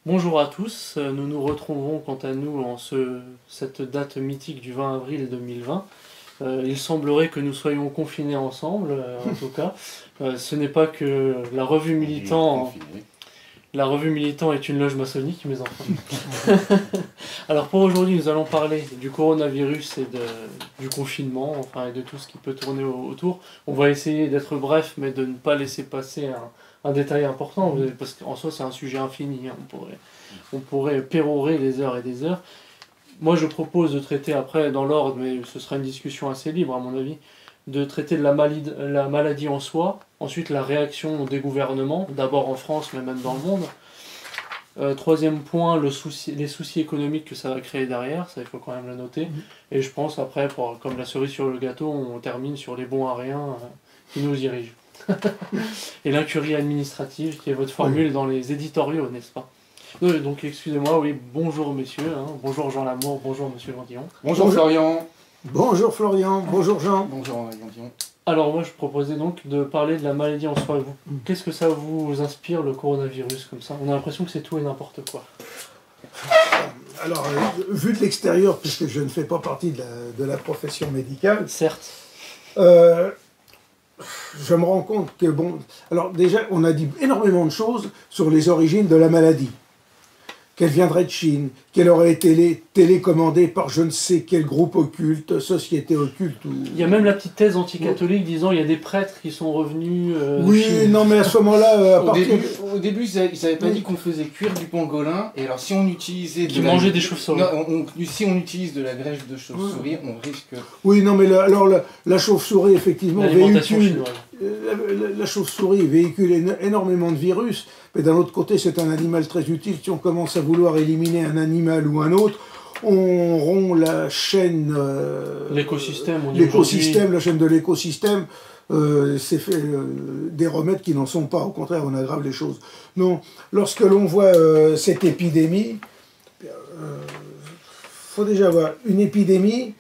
Bonjour à tous, nous nous retrouvons quant à nous en cette date mythique du 20 avril 2020. Il semblerait que nous soyons confinés ensemble, en tout cas. Ce n'est pas que la revue Militant... La revue Militant est une loge maçonnique, mes enfants. Alors pour aujourd'hui, nous allons parler du coronavirus et du confinement, enfin, et de tout ce qui peut tourner autour. On va essayer d'être bref, mais de ne pas laisser passer un détail important, parce qu'en soi, c'est un sujet infini. Hein. On pourrait pérorer des heures et des heures. Moi, je propose de traiter après, dans l'ordre, mais ce sera une discussion assez libre, à mon avis, de traiter de la maladie en soi, ensuite la réaction des gouvernements, d'abord en France, mais même dans le monde. Troisième point, les soucis économiques que ça va créer derrière, ça il faut quand même le noter. Et je pense après, comme la cerise sur le gâteau, on termine sur les bons à rien qui nous dirigent. Et l'incurie administrative, qui est votre formule dans les éditoriaux, n'est-ce pas? Donc excusez-moi, oui, bonjour messieurs, hein, bonjour Jean Lamour, bonjour monsieur Vendillon. Bonjour Florian. Bonjour Florian, bonjour Jean. Bonjour Vendillon. Alors moi je proposais donc de parler de la maladie en soi. Qu'est-ce que ça vous inspire le coronavirus comme ça? On a l'impression que c'est tout et n'importe quoi. Alors, vu de l'extérieur, puisque je ne fais pas partie de la profession médicale, certes, je me rends compte que, bon, alors déjà, on a dit énormément de choses sur les origines de la maladie. Qu'elle viendrait de Chine, qu'elle aurait été télécommandée par je ne sais quel groupe occulte, société occulte. Il y a même la petite thèse anticatholique disant il y a des prêtres qui sont revenus oui, Chine. Non, mais à ce moment-là... Au début, ils n'avaient pas dit qu'on faisait cuire du pangolin, et alors si on utilisait... Qui mangeait des chauves-souris. Si on utilise de la graisse de chauve-souris, on risque... Oui, non, mais la chauve-souris, effectivement, véhicule... La chauve-souris véhicule énormément de virus, mais d'un autre côté, c'est un animal très utile. Si on commence à vouloir éliminer un animal ou un autre, on rompt la chaîne... l'écosystème, la chaîne de l'écosystème. C'est fait des remèdes qui n'en sont pas. Au contraire, on aggrave les choses. Non, lorsque l'on voit cette épidémie, faut déjà voir une épidémie.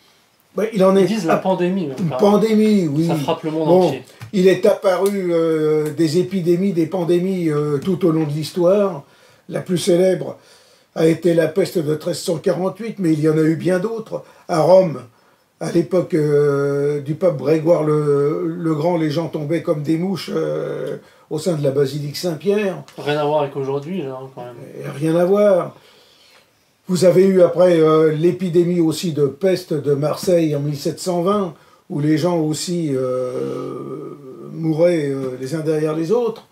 Ben, il en est. Ils disent la pandémie. Une pandémie, oui. Ça frappe le monde entier. Il est apparu des épidémies, des pandémies tout au long de l'histoire. La plus célèbre a été la peste de 1348, mais il y en a eu bien d'autres. À Rome, à l'époque du pape Grégoire le Grand, les gens tombaient comme des mouches au sein de la basilique Saint-Pierre. Rien à voir avec aujourd'hui, là, quand même. Rien à voir. Vous avez eu après l'épidémie aussi de peste de Marseille en 1720, où les gens aussi mouraient les uns derrière les autres.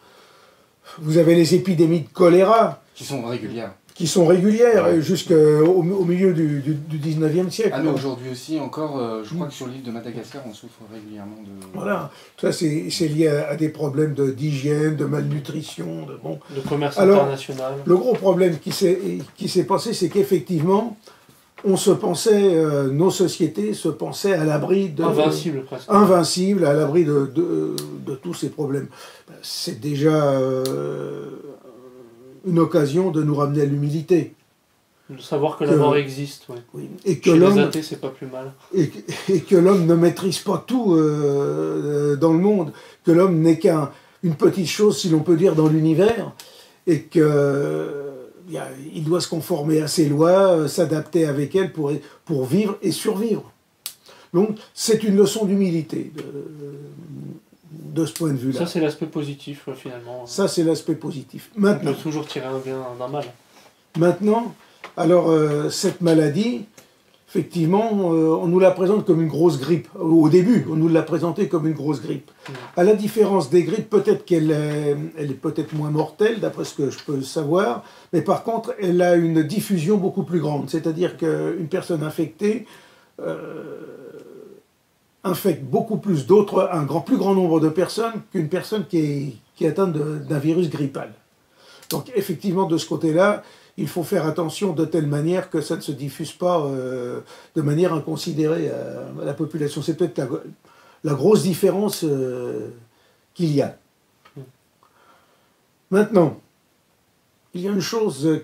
Vous avez les épidémies de choléra. Qui sont régulières. Qui sont régulières, ouais. Jusqu'au milieu du 19e siècle. Ah mais aujourd'hui aussi encore, je crois que sur l'île de Madagascar, on souffre régulièrement de... Voilà, ça c'est lié à des problèmes d'hygiène, de malnutrition, de commerce international. Le gros problème qui s'est passé, c'est qu'effectivement, on se pensait, nos sociétés se pensaient à l'abri de... Invincibles presque. Invincibles, à l'abri de tous ces problèmes. C'est déjà... une occasion de nous ramener à l'humilité. De savoir que la mort existe, ouais. Oui. Et que chez les athées, c'est pas plus mal. Et que l'homme ne maîtrise pas tout dans le monde, que l'homme n'est qu'une petite chose, si l'on peut dire, dans l'univers, et qu'il doit se conformer à ses lois, s'adapter avec elles pour vivre et survivre. Donc, c'est une leçon d'humilité. De ce point de vue-là. Ça, c'est l'aspect positif, finalement. Ça, c'est l'aspect positif. Maintenant, on peut toujours tirer un bien d'un mal. Maintenant, alors, cette maladie, effectivement, on nous la présente comme une grosse grippe. Au début, on nous l'a présentée comme une grosse grippe. À la différence des grippes, peut-être qu'elle est peut-être moins mortelle, d'après ce que je peux savoir, mais par contre, elle a une diffusion beaucoup plus grande. C'est-à-dire qu'une personne infectée... infecte beaucoup plus d'autres, plus grand nombre de personnes qu'une personne qui est atteinte d'un virus grippal. Donc effectivement, de ce côté-là, il faut faire attention de telle manière que ça ne se diffuse pas de manière inconsidérée à la population. C'est peut-être la grosse différence qu'il y a. Maintenant, il y a une chose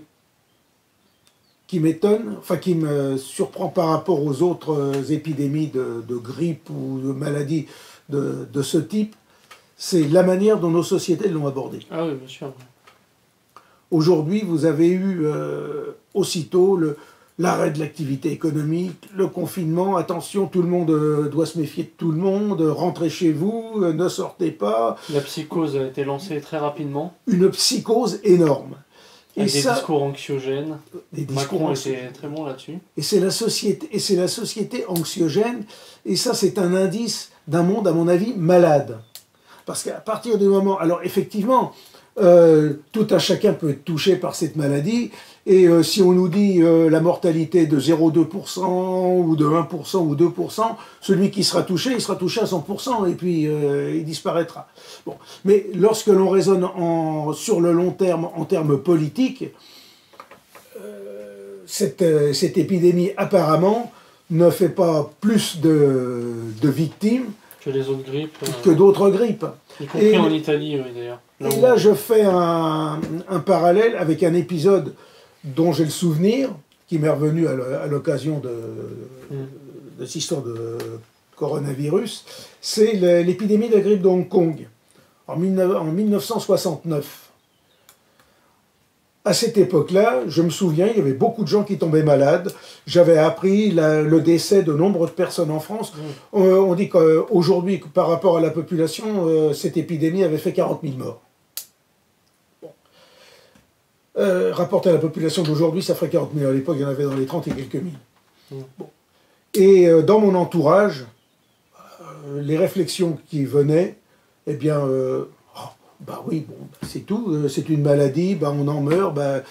qui m'étonne, enfin qui me surprend par rapport aux autres épidémies de grippe ou de maladies de ce type, c'est la manière dont nos sociétés l'ont abordé. Ah oui, bien sûr. Aujourd'hui, vous avez eu aussitôt l'arrêt de l'activité économique, le confinement, attention, tout le monde doit se méfier de tout le monde, rentrez chez vous, ne sortez pas. La psychose a été lancée très rapidement. Une psychose énorme. Avec des discours anxiogènes. Macron était très bon là-dessus. Et c'est la société anxiogène, et ça c'est un indice d'un monde, à mon avis, malade. Parce qu'à partir du moment... Alors effectivement, tout un chacun peut être touché par cette maladie, et si on nous dit la mortalité de 0,2% ou de 1% ou 2%, celui qui sera touché, il sera touché à 100%, et puis il disparaîtra. Bon. Mais lorsque l'on raisonne sur le long terme, en termes politiques, cette épidémie apparemment ne fait pas plus de victimes que les autres grippes. Que d'autres grippes. Y compris en Italie, oui, d'ailleurs. Et là, je fais un parallèle avec un épisode dont j'ai le souvenir, qui m'est revenu à l'occasion de cette histoire de coronavirus, c'est l'épidémie de la grippe de Hong Kong, en 1969. À cette époque-là, je me souviens, il y avait beaucoup de gens qui tombaient malades. J'avais appris le décès de nombreuses personnes en France. On dit qu'aujourd'hui, par rapport à la population, cette épidémie avait fait 40 000 morts. Bon. Rapporté à la population d'aujourd'hui, ça ferait 40 000. À l'époque, il y en avait dans les 30 et quelques mille. Bon. Et dans mon entourage, les réflexions qui venaient, eh bien... bah oui, bon, c'est tout, c'est une maladie, bah on en meurt, bah,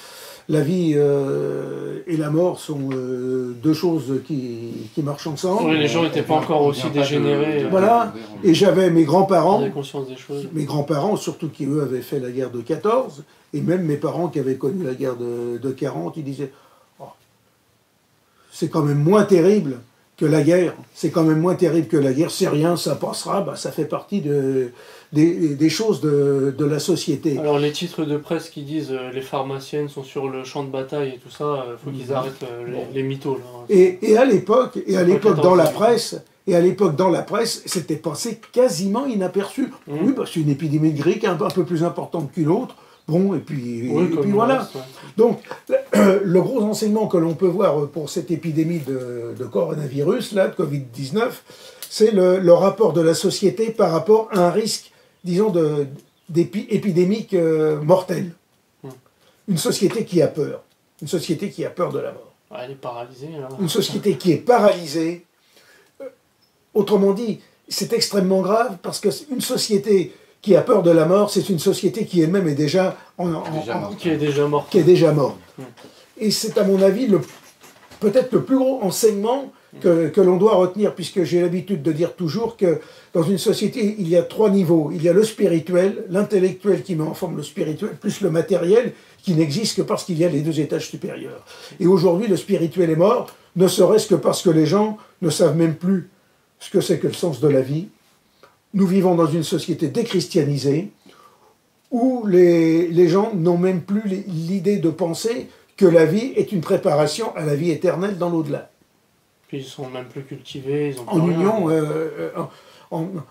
la vie et la mort sont deux choses qui marchent ensemble. Oui, les gens n'étaient pas encore aussi dégénérés. Voilà, et j'avais mes grands-parents, conscience des choses. Mes grands-parents, surtout qui eux avaient fait la guerre de 14, et même mes parents qui avaient connu la guerre de 40, ils disaient oh, c'est quand même moins terrible que la guerre, c'est quand même moins terrible que la guerre, c'est rien, ça passera, bah, ça fait partie des choses de la société. Alors les titres de presse qui disent les pharmaciennes sont sur le champ de bataille et tout ça, il faut qu'ils arrêtent les mythos. Là. Et à l'époque dans la presse, c'était passé quasiment inaperçu. Oui, bah, c'est une épidémie de grippe un peu plus importante qu'une autre. Bon, et puis voilà. Reste, ouais. Donc, le gros enseignement que l'on peut voir pour cette épidémie de coronavirus, là, de Covid-19, c'est le rapport de la société par rapport à un risque, disons, épidémique mortel. Une société qui a peur. Une société qui a peur de la mort. Elle est paralysée. Là. Une société qui est paralysée. Autrement dit, c'est extrêmement grave parce qu'une société qui a peur de la mort, c'est une société qui elle-même est déjà morte. Et c'est à mon avis peut-être le plus gros enseignement que l'on doit retenir, puisque j'ai l'habitude de dire toujours que dans une société, il y a trois niveaux. Il y a le spirituel, l'intellectuel qui met en forme le spirituel, plus le matériel qui n'existe que parce qu'il y a les deux étages supérieurs. Et aujourd'hui, le spirituel est mort, ne serait-ce que parce que les gens ne savent même plus ce que c'est que le sens de la vie. Nous vivons dans une société déchristianisée où les gens n'ont même plus l'idée de penser que la vie est une préparation à la vie éternelle dans l'au-delà. Puis ils sont même plus cultivés, ils ont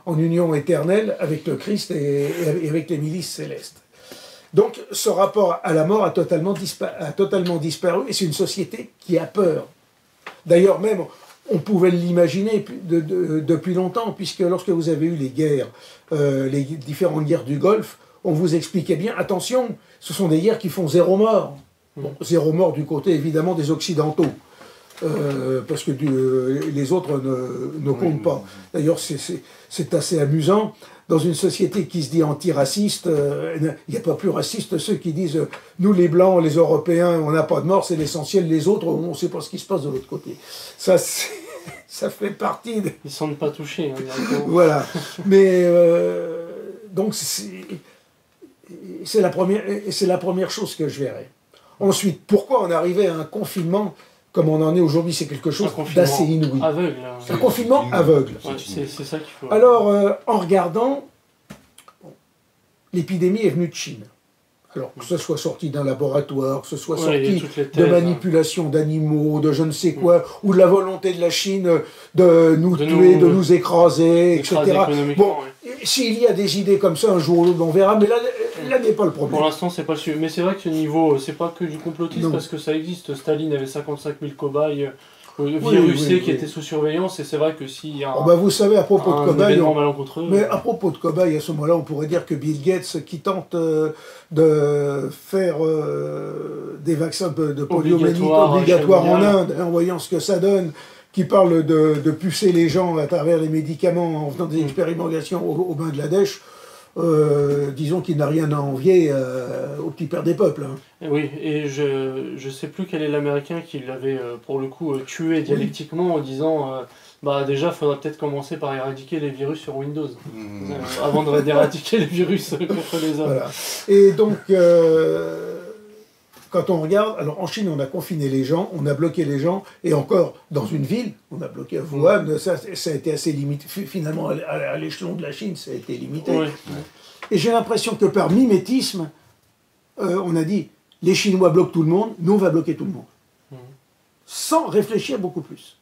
en union éternelle avec le Christ et avec les milices célestes. Donc ce rapport à la mort a totalement disparu et c'est une société qui a peur. D'ailleurs même, on pouvait l'imaginer depuis longtemps, puisque lorsque vous avez eu les guerres, les différentes guerres du Golfe, on vous expliquait bien, attention, ce sont des guerres qui font 0 mort. Bon, 0 mort du côté évidemment des Occidentaux, parce que les autres ne comptent pas. D'ailleurs, c'est assez amusant. Dans une société qui se dit antiraciste, il n'y a pas plus raciste ceux qui disent « nous les Blancs, les Européens, on n'a pas de mort, c'est l'essentiel, les autres, on ne sait pas ce qui se passe de l'autre côté ». Ça fait partie de... Ils ne sont pas touchés. Hein, voilà. Mais donc c'est la première chose que je verrai. Ensuite, pourquoi on arrivait à un confinement comme on en est aujourd'hui, c'est quelque chose d'assez inouï. Aveugle. C'est un confinement aveugle. Ouais, c'est ça qu'il faut... Alors, en regardant, l'épidémie est venue de Chine. Alors que ce soit sorti d'un laboratoire, que ce soit Ouais, il y a sorti toutes les de thèses, manipulation d'animaux, de je ne sais quoi, ou de la volonté de la Chine de nous De tuer, nous- de nous écraser, écrasé etc. économiquement, Bon, ouais. s'il y a des idées comme ça, un jour ou l'autre, on verra, mais là n'est pas le problème. Pour l'instant, c'est pas sûr. Mais c'est vrai que ce niveau, c'est pas que du complotisme, Non. parce que ça existe. Staline avait 55 000 cobayes Oui, virusés oui, qui oui. étaient sous surveillance, et c'est vrai que s'il y a Oh, bah, vous savez, à propos de un cobayes, événement malencontreux... mais à propos de cobayes, à ce moment-là, on pourrait dire que Bill Gates, qui tente de faire des vaccins de poliomyélite obligatoires en Inde, en voyant ce que ça donne, qui parle de pucer les gens à travers les médicaments en faisant des expérimentations au Bangladesh, disons qu'il n'a rien à envier au petit père des peuples. Hein. Oui, et je sais plus quel est l'Américain qui l'avait, pour le coup, tué dialectiquement en disant bah déjà, il faudra peut-être commencer par éradiquer les virus sur Windows, avant d'éradiquer les virus contre les hommes. Voilà. Et donc, quand on regarde, alors en Chine, on a confiné les gens, on a bloqué les gens, et encore, dans une ville, on a bloqué Wuhan, ça a été assez limité. Finalement, à l'échelon de la Chine, ça a été limité. Oui. Et j'ai l'impression que par mimétisme, on a dit, les Chinois bloquent tout le monde, nous on va bloquer tout le monde. Sans réfléchir beaucoup plus.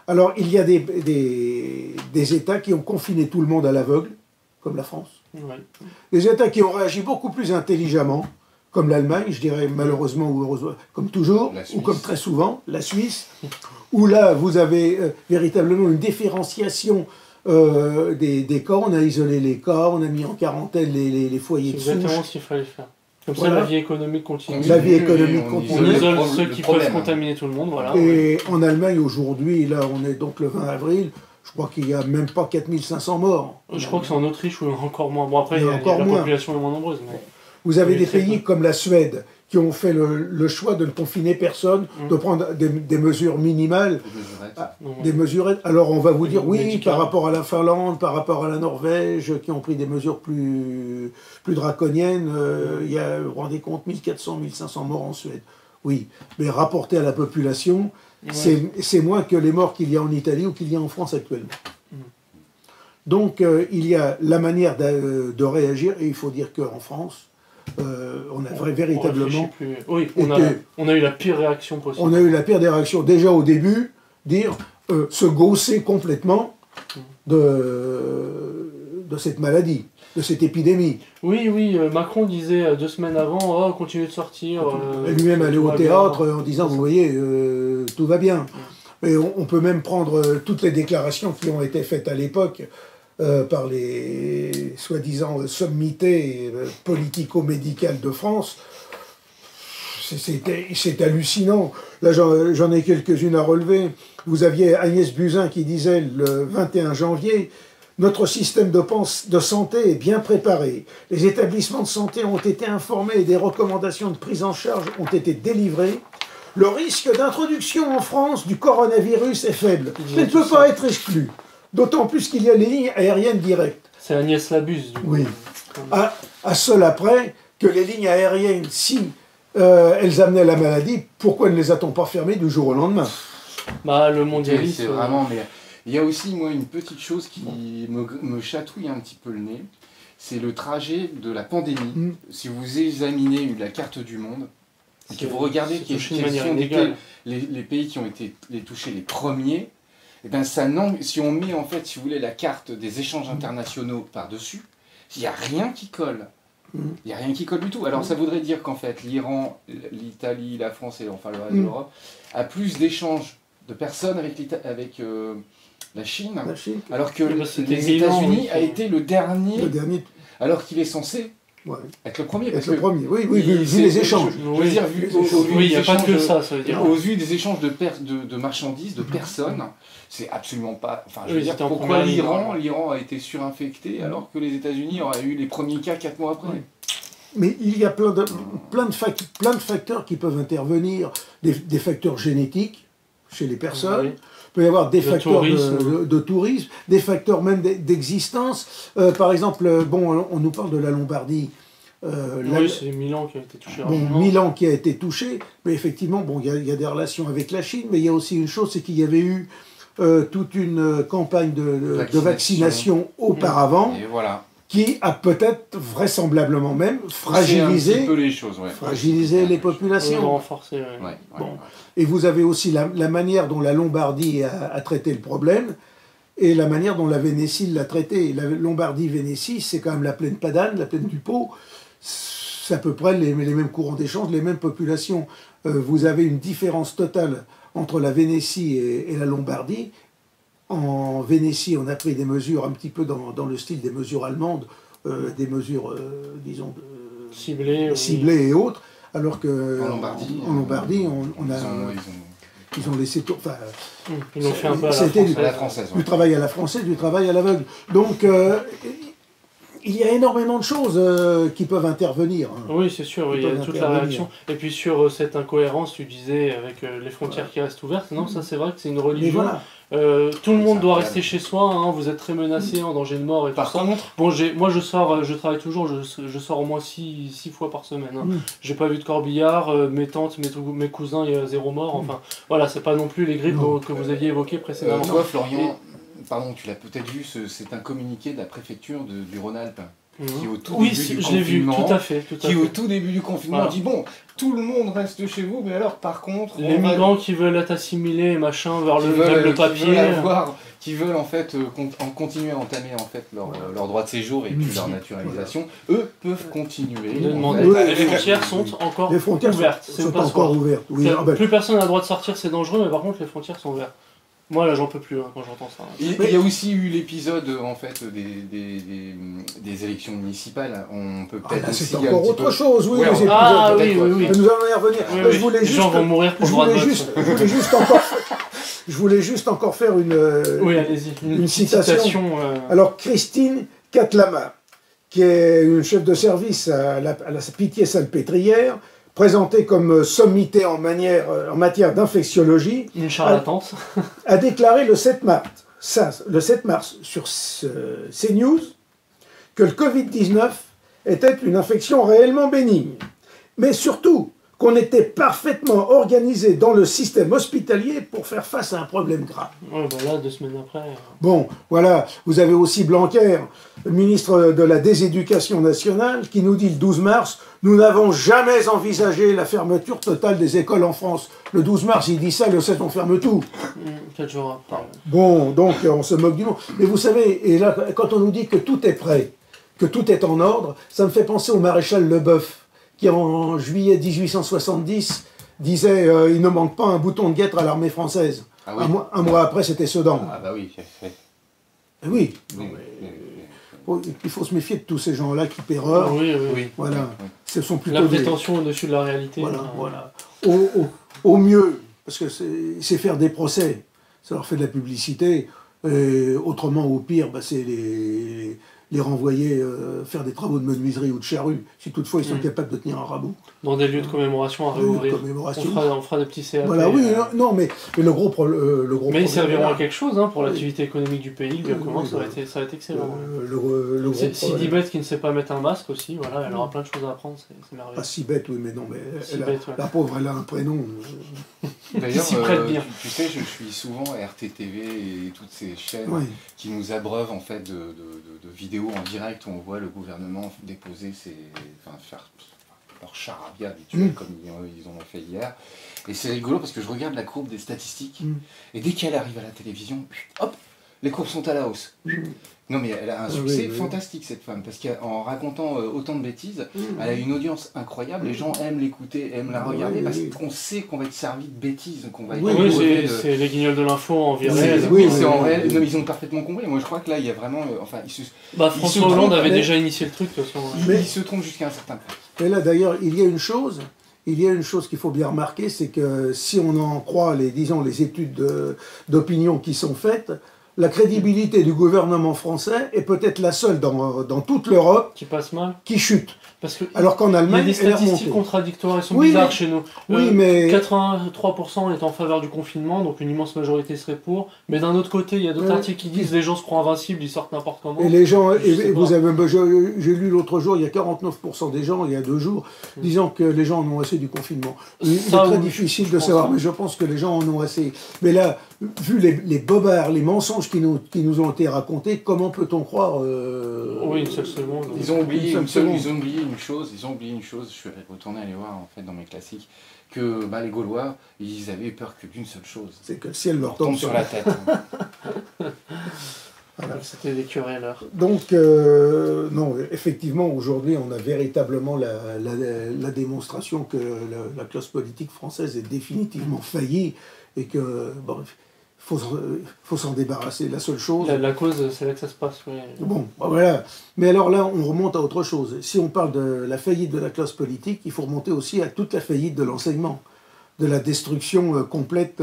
Alors, il y a des États qui ont confiné tout le monde à l'aveugle, comme la France. Ouais. Des États qui ont réagi beaucoup plus intelligemment, comme l'Allemagne, je dirais malheureusement ou heureusement, comme toujours, ou comme très souvent, la Suisse, où là, vous avez véritablement une différenciation des cas, on a isolé les cas, on a mis en quarantaine les foyers de C'est exactement souche. ce qu'il fallait faire. Comme Voilà. ça, la vie économique continue. La vie économique On continue. isole ceux qui peuvent contaminer tout le monde, voilà. Et en Allemagne, aujourd'hui, là, on est donc le 20 avril, je crois qu'il n'y a même pas 4500 morts. Je crois que c'est en Autriche où il y en a encore moins. Bon, après, Il y en a encore la moins. population est moins nombreuse. Mais... Vous avez Oui, des très pays peu. comme la Suède qui ont fait le choix de ne confiner personne, de prendre des mesures minimales, des mesurettes. Alors on va vous dire, oui, médicales. par rapport à la Finlande, par rapport à la Norvège, qui ont pris des mesures plus draconiennes, il y a, vous vous rendez compte, 1400, 1500 morts en Suède. Oui, mais rapporté à la population, c'est moins que les morts qu'il y a en Italie ou qu'il y a en France actuellement. Donc il y a la manière de réagir, et il faut dire qu'en France, on a véritablement... Oui, on a eu la pire réaction possible. On a eu la pire des réactions. Déjà au début, dire se gausser complètement de cette maladie, de cette épidémie. Oui, Macron disait 2 semaines avant, oh, continuez de sortir. Et lui-même allait au théâtre en disant, vous voyez, tout va bien. Mais on peut même prendre toutes les déclarations qui ont été faites à l'époque par les soi-disant sommités politico-médicales de France. C'est hallucinant. Là, j'en ai quelques-unes à relever. Vous aviez Agnès Buzyn qui disait le 21 janvier « Notre système de santé est bien préparé. Les établissements de santé ont été informés et des recommandations de prise en charge ont été délivrées. Le risque d'introduction en France du coronavirus est faible. Il ne peut pas être exclu. D'autant plus qu'il y a les lignes aériennes directes. » C'est Agnès Labuse. Du coup. Oui. À cela près que les lignes aériennes, si elles amenaient la maladie, pourquoi ne les a-t-on pas fermées du jour au lendemain? Bah, le mondialisme... C'est vraiment... Mais il y a aussi, moi, une petite chose qui me chatouille un petit peu le nez. C'est le trajet de la pandémie. Si vous examinez la carte du monde, et que vous regardez quels sont les pays qui ont été touchés les premiers, et ben si on met, en fait, si vous voulez, la carte des échanges internationaux par-dessus, il n'y a rien qui colle. Il n'y a rien qui colle du tout. Alors ça voudrait dire qu'en fait, l'Iran, l'Italie, la France et enfin le reste de l'Europe a plus d'échanges de personnes avec la Chine, alors que les États-Unis a été le dernier, alors qu'il est censé être le premier. Oui, vu les échanges. Oui, il n'y a pas que ça veut dire. Au vu des échanges de marchandises, de personnes, c'est absolument pas... Enfin, je veux dire, pourquoi l'Iran a été surinfecté alors que les États-Unis auraient eu les premiers cas 4 mois après? Mais il y a plein de facteurs qui peuvent intervenir, des facteurs génétiques chez les personnes. Il peut y avoir des facteurs de tourisme, des facteurs même d'existence. Par exemple, bon, on nous parle de la Lombardie. C'est Milan qui a été touché. Milan qui a été touché, mais effectivement, bon, il y a des relations avec la Chine, mais il y a aussi une chose, c'est qu'il y avait eu toute une campagne de vaccination auparavant. Et voilà. qui a peut-être, vraisemblablement même, fragilisé, un petit peu les choses, ouais. fragilisé les populations. Renforcé, ouais. Bon. Et vous avez aussi la manière dont la Lombardie a traité le problème, et la manière dont la Vénétie l'a traité. La Lombardie-Vénétie, c'est quand même la plaine Padane, la plaine du Pô, c'est à peu près les mêmes courants d'échange, les mêmes populations. Vous avez une différence totale entre la Vénétie et la Lombardie. En Vénétie, on a pris des mesures un petit peu dans le style des mesures allemandes, des mesures, disons, ciblées et autres, alors que en Lombardie, on a... Ils ont laissé tout. Enfin, ils l'ont fait un peu à la française. Du travail à la française, du travail à l'aveugle. Donc, il y a énormément de choses qui peuvent intervenir. Hein. Oui, c'est sûr, il y a toute la réaction. Et puis sur cette incohérence, tu disais, avec les frontières qui restent ouvertes, non, ça c'est vrai que c'est une religion. Tout le monde doit rester chez soi, hein, vous êtes très menacés, en danger de mort et tout ça. Bon, moi je travaille toujours, je sors au moins 6 fois par semaine. Hein. J'ai pas vu de corbillard, mes tantes, mes cousins, il y a 0 mort. Enfin, voilà, c'est pas non plus les grippes que vous aviez évoquées précédemment. Toi, Florian, pardon, tu l'as peut-être vu, c'est un communiqué de la préfecture du Rhône-Alpes. Qui au tout début du je l'ai vu, tout à fait. Au tout début du confinement dit bon, tout le monde reste chez vous, mais alors par contre... Les migrants qui veulent être assimilés, machin, vers le papier... Qui veulent en fait continuer à entamer en fait leur droit de séjour et puis leur naturalisation, eux peuvent continuer. Les frontières sont encore ouvertes. Sont encore ouvertes. Oui, plus personne n'a le droit de sortir, c'est dangereux, mais par contre les frontières sont ouvertes. Moi là j'en peux plus quand j'entends ça. Il y a aussi eu l'épisode en fait des élections municipales. On peut peut-être c'est encore autre chose, oui. Oui. Nous allons y revenir. Oui, les gens vont mourir pour le droit de vote. Je voulais juste encore faire une citation. Alors Christine Catlama, qui est une chef de service à la Pitié-Salpêtrière, présentée comme sommité en matière d'infectiologie, une charlatante, a déclaré le 7 mars sur CNews que le Covid-19 était une infection réellement bénigne. Mais surtout, qu'on était parfaitement organisé dans le système hospitalier pour faire face à un problème grave. Ouais, bah là, 2 semaines après... Bon, voilà, vous avez aussi Blanquer, le ministre de la Déséducation nationale, qui nous dit le 12 mars, nous n'avons jamais envisagé la fermeture totale des écoles en France. Le 12 mars, il dit ça, le 7, on ferme tout. 4 jours après. Bon, donc on se moque du monde. Mais vous savez, et là, quand on nous dit que tout est prêt, que tout est en ordre, ça me fait penser au maréchal Leboeuf, qui en juillet 1870 disait il ne manque pas un bouton de guêtre à l'armée française. Ah oui. Un mois après, c'était Sedan. Ah bah oui. Oui. Il faut se méfier de tous ces gens-là qui pérorent. Oui. Voilà. Ce sont plutôt la prétention au-dessus de la réalité. Voilà. Au mieux, parce que c'est faire des procès, ça leur fait de la publicité. Autrement, au pire, c'est les renvoyer faire des travaux de menuiserie ou de charrue, si toutefois ils sont capables de tenir un rabot. Dans des lieux de commémoration à réouvrir. On fera des petits CAP. Voilà, oui, non, mais le gros mais ils serviront à quelque chose pour l'activité économique du pays, comment ça va être excellent. Si bête qui ne sait pas mettre un masque aussi, voilà, elle aura plein de choses à apprendre, c'est merveilleux. Pas si bête, oui, mais non, mais la pauvre, elle a un prénom. D'ailleurs, tu sais, je suis souvent à RTTV et toutes ces chaînes qui nous abreuvent en fait de vidéos en direct où on voit le gouvernement déposer faire leur charabia habituel comme ils ont fait hier. Et c'est rigolo parce que je regarde la courbe des statistiques et dès qu'elle arrive à la télévision, hop, les courbes sont à la hausse. Non mais elle a un succès fantastique cette femme, parce qu'en racontant autant de bêtises, elle a une audience incroyable, les gens aiment l'écouter, aiment la regarder, parce qu'on sait qu'on va être servi de bêtises, qu'on va être... c'est les guignols de l'info en vie réelle. C'est en réel, ils ont parfaitement compris, moi je crois que là il y a vraiment... François Hollande avait déjà initié le truc de toute façon. Mais il se trompe jusqu'à un certain point. Mais là d'ailleurs, il y a une chose qu'il faut bien remarquer, c'est que si on en croit les études d'opinion qui sont faites, la crédibilité du gouvernement français est peut-être la seule dans toute l'Europe qui chute. Parce que alors qu'en Allemagne, il y a des statistiques contradictoires, elles sont bizarres chez nous. Mais 83% est en faveur du confinement, donc une immense majorité serait pour. Mais d'un autre côté, il y a d'autres articles qui disent les gens se croient invincibles, ils sortent n'importe comment. Et les gens, j'ai lu l'autre jour, il y a 49% des gens, il y a 2 jours, disant que les gens en ont assez du confinement. C'est très difficile de savoir, mais je pense que les gens en ont assez. Mais là, vu les bobards, les mensonges qui nous ont été racontés, comment peut-on croire Oui, une seule seconde. Ils ont oublié une seconde. ils ont oublié une chose, je suis retourné aller voir en fait dans mes classiques, que les Gaulois, ils avaient peur que d'une seule chose. C'est que le ciel leur tombe sur la tête. Voilà. C'était des querelleurs. Donc, non, effectivement, aujourd'hui, on a véritablement la démonstration que la classe politique française est définitivement faillie et que, bon, faut s'en débarrasser. La seule chose... La cause, c'est là que ça se passe, oui. Bon, voilà. Mais alors là, on remonte à autre chose. Si on parle de la faillite de la classe politique, il faut remonter aussi à toute la faillite de l'enseignement, de la destruction complète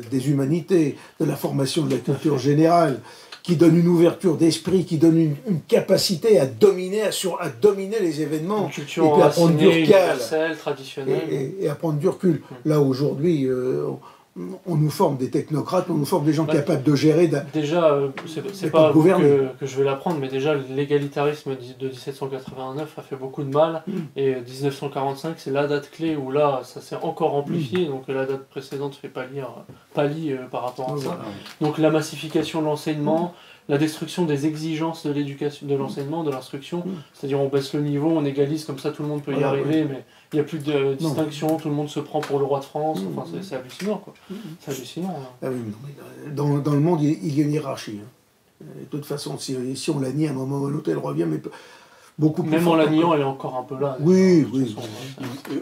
des humanités, de la formation de la culture générale, qui donne une ouverture d'esprit, qui donne une capacité à dominer, à dominer les événements. Une culture enracinée, universelle, traditionnelle. Et à prendre du recul. Là, aujourd'hui, on nous forme des technocrates, on nous forme des gens capables de gérer... Déjà, c'est pas que je vais l'apprendre, mais déjà, l'égalitarisme de 1789 a fait beaucoup de mal, et 1945, c'est la date clé où là, ça s'est encore amplifié, donc la date précédente fait pâlit par rapport à ça. Donc la massification de l'enseignement, la destruction des exigences de l'éducation, de l'enseignement, de l'instruction, c'est-à-dire on baisse le niveau, on égalise, comme ça tout le monde peut y arriver, mais il n'y a plus de distinction, tout le monde se prend pour le roi de France, enfin c'est hallucinant quoi. C'est hallucinant. Ah oui, non, dans le monde, il y a une hiérarchie. De toute façon, si on la nie à un moment ou à un autre, elle revient, mais beaucoup plus même en la niant, elle est encore un peu là. Oui.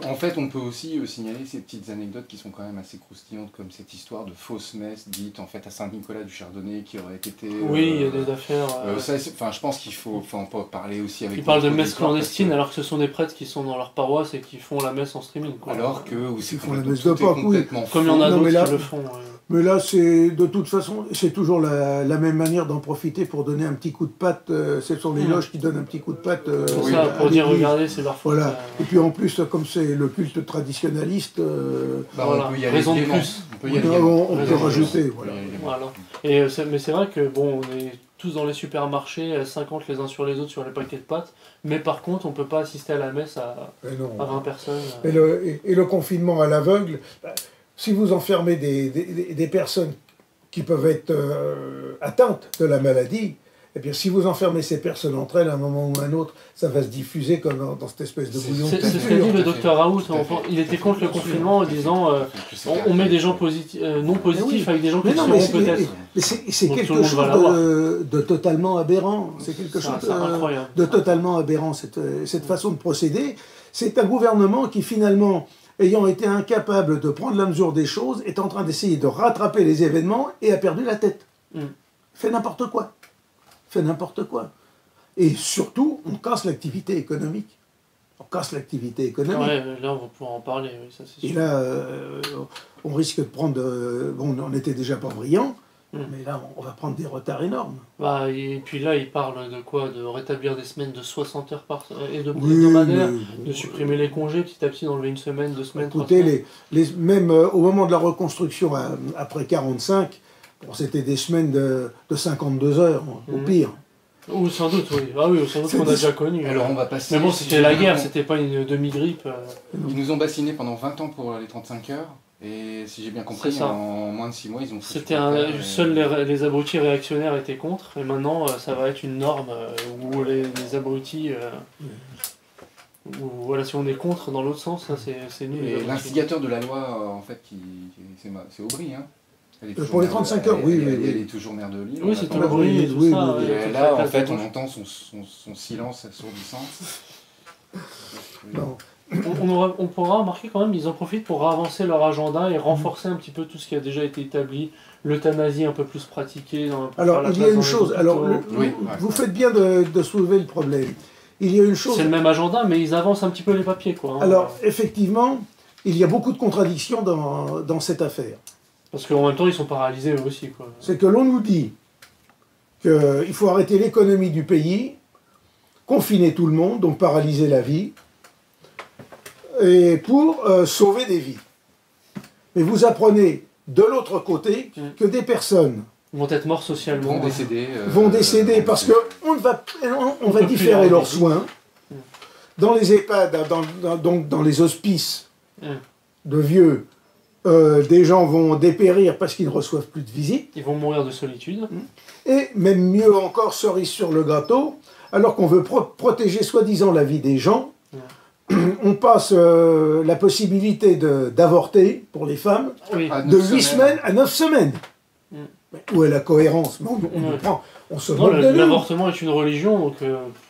En fait, on peut aussi signaler ces petites anecdotes qui sont quand même assez croustillantes, comme cette histoire de fausse messe dite en fait à Saint-Nicolas du Chardonnay qui aurait été... Oui, il y a des affaires... je pense qu'il faut parler aussi avec... Ils parlent de messe clandestine alors que ce sont des prêtres qui sont dans leur paroisse et qui font la messe en streaming. Quoi. Alors que... Ils font la messe de Pâques, oui. Comme il y en a d'autres qui le font. Mais là, c'est de toute façon, c'est toujours la même manière d'en profiter pour donner un petit coup de patte. Ce sont les loges qui donnent un petit coup de patte. C'est ça, pour dire regardez, c'est leur faute. Voilà. Et puis en plus, comme c'est le culte traditionnaliste, voilà. On peut y aller raison de plus. On peut rajouter. Voilà. Mais c'est vrai que bon, on est tous dans les supermarchés, 50 les uns sur les autres sur les paquets de pâtes, mais par contre, on ne peut pas assister à la messe à 20 personnes. Et le confinement à l'aveugle. Si vous enfermez des personnes qui peuvent être atteintes de la maladie, eh bien, si vous enfermez ces personnes entre elles, à un moment ou à un autre, ça va se diffuser comme dans cette espèce de bouillon. C'est ce qu'a dit le docteur Raoult. Il était contre le confinement en disant on met des gens non positifs avec des gens qui seront peut-être. Mais c'est quelque chose de totalement aberrant. C'est quelque chose de totalement aberrant, cette façon de procéder. C'est un gouvernement qui finalement, ayant été incapable de prendre la mesure des choses, est en train d'essayer de rattraper les événements et a perdu la tête. Fait n'importe quoi. Fait n'importe quoi. Et surtout, on casse l'activité économique. On casse l'activité économique. Ouais, là, on va pouvoir en parler, oui, ça c'est sûr. Et là, on risque de prendre... bon, on n'était déjà pas brillant, mais là, on va prendre des retards énormes. Et puis là, il parle de quoi? De rétablir des semaines de 60 heures hebdomadaires, de supprimer les congés, petit à petit d'enlever une semaine, 2 semaines, 3 semaines. Même au moment de la reconstruction, après 45, c'était des semaines de 52 heures, au pire. Ou sans doute, oui. Ah oui, sans doute qu'on a déjà connu. Alors on va passer... Mais bon, c'était la guerre, c'était pas une demi-grippe. Ils nous ont bassinés pendant 20 ans pour les 35 heures. Et si j'ai bien compris, en moins de 6 mois, ils ont... Seuls les abrutis réactionnaires étaient contre, et maintenant, ça va être une norme où les abrutis... voilà, si on est contre dans l'autre sens, c'est nul. Et l'instigateur de la loi, en fait, c'est Aubry, hein. Pour les 35 heures, oui. Elle est toujours maire de Lille. Oui, c'est toujours Aubry. Et là, en fait, on entend son silence assourdissant. Non. On pourra remarquer quand même, ils en profitent pour avancer leur agenda et renforcer un petit peu tout ce qui a déjà été établi, l'euthanasie un peu plus pratiquée. Alors, il y a une chose, vous faites bien de soulever le problème. Il y a une chose... C'est le même agenda, mais ils avancent un petit peu les papiers, quoi. Alors, effectivement, il y a beaucoup de contradictions dans cette affaire. Parce qu'en même temps, ils sont paralysés eux aussi, quoi. C'est que l'on nous dit qu'il faut arrêter l'économie du pays, confiner tout le monde, donc paralyser la vie, et pour sauver des vies. Mais vous apprenez de l'autre côté que des personnes vont être morts socialement. Vont décéder parce qu'on va différer leurs soins dans les EHPAD, donc dans les hospices de vieux. des gens vont dépérir parce qu'ils ne reçoivent plus de visites. Ils vont mourir de solitude. Et même mieux encore, cerise sur le gâteau, alors qu'on veut protéger soi-disant la vie des gens, on passe la possibilité d'avorter pour les femmes de 8 semaines à 9 semaines. Où est la cohérence? On se moque de nous. L'avortement est une religion, donc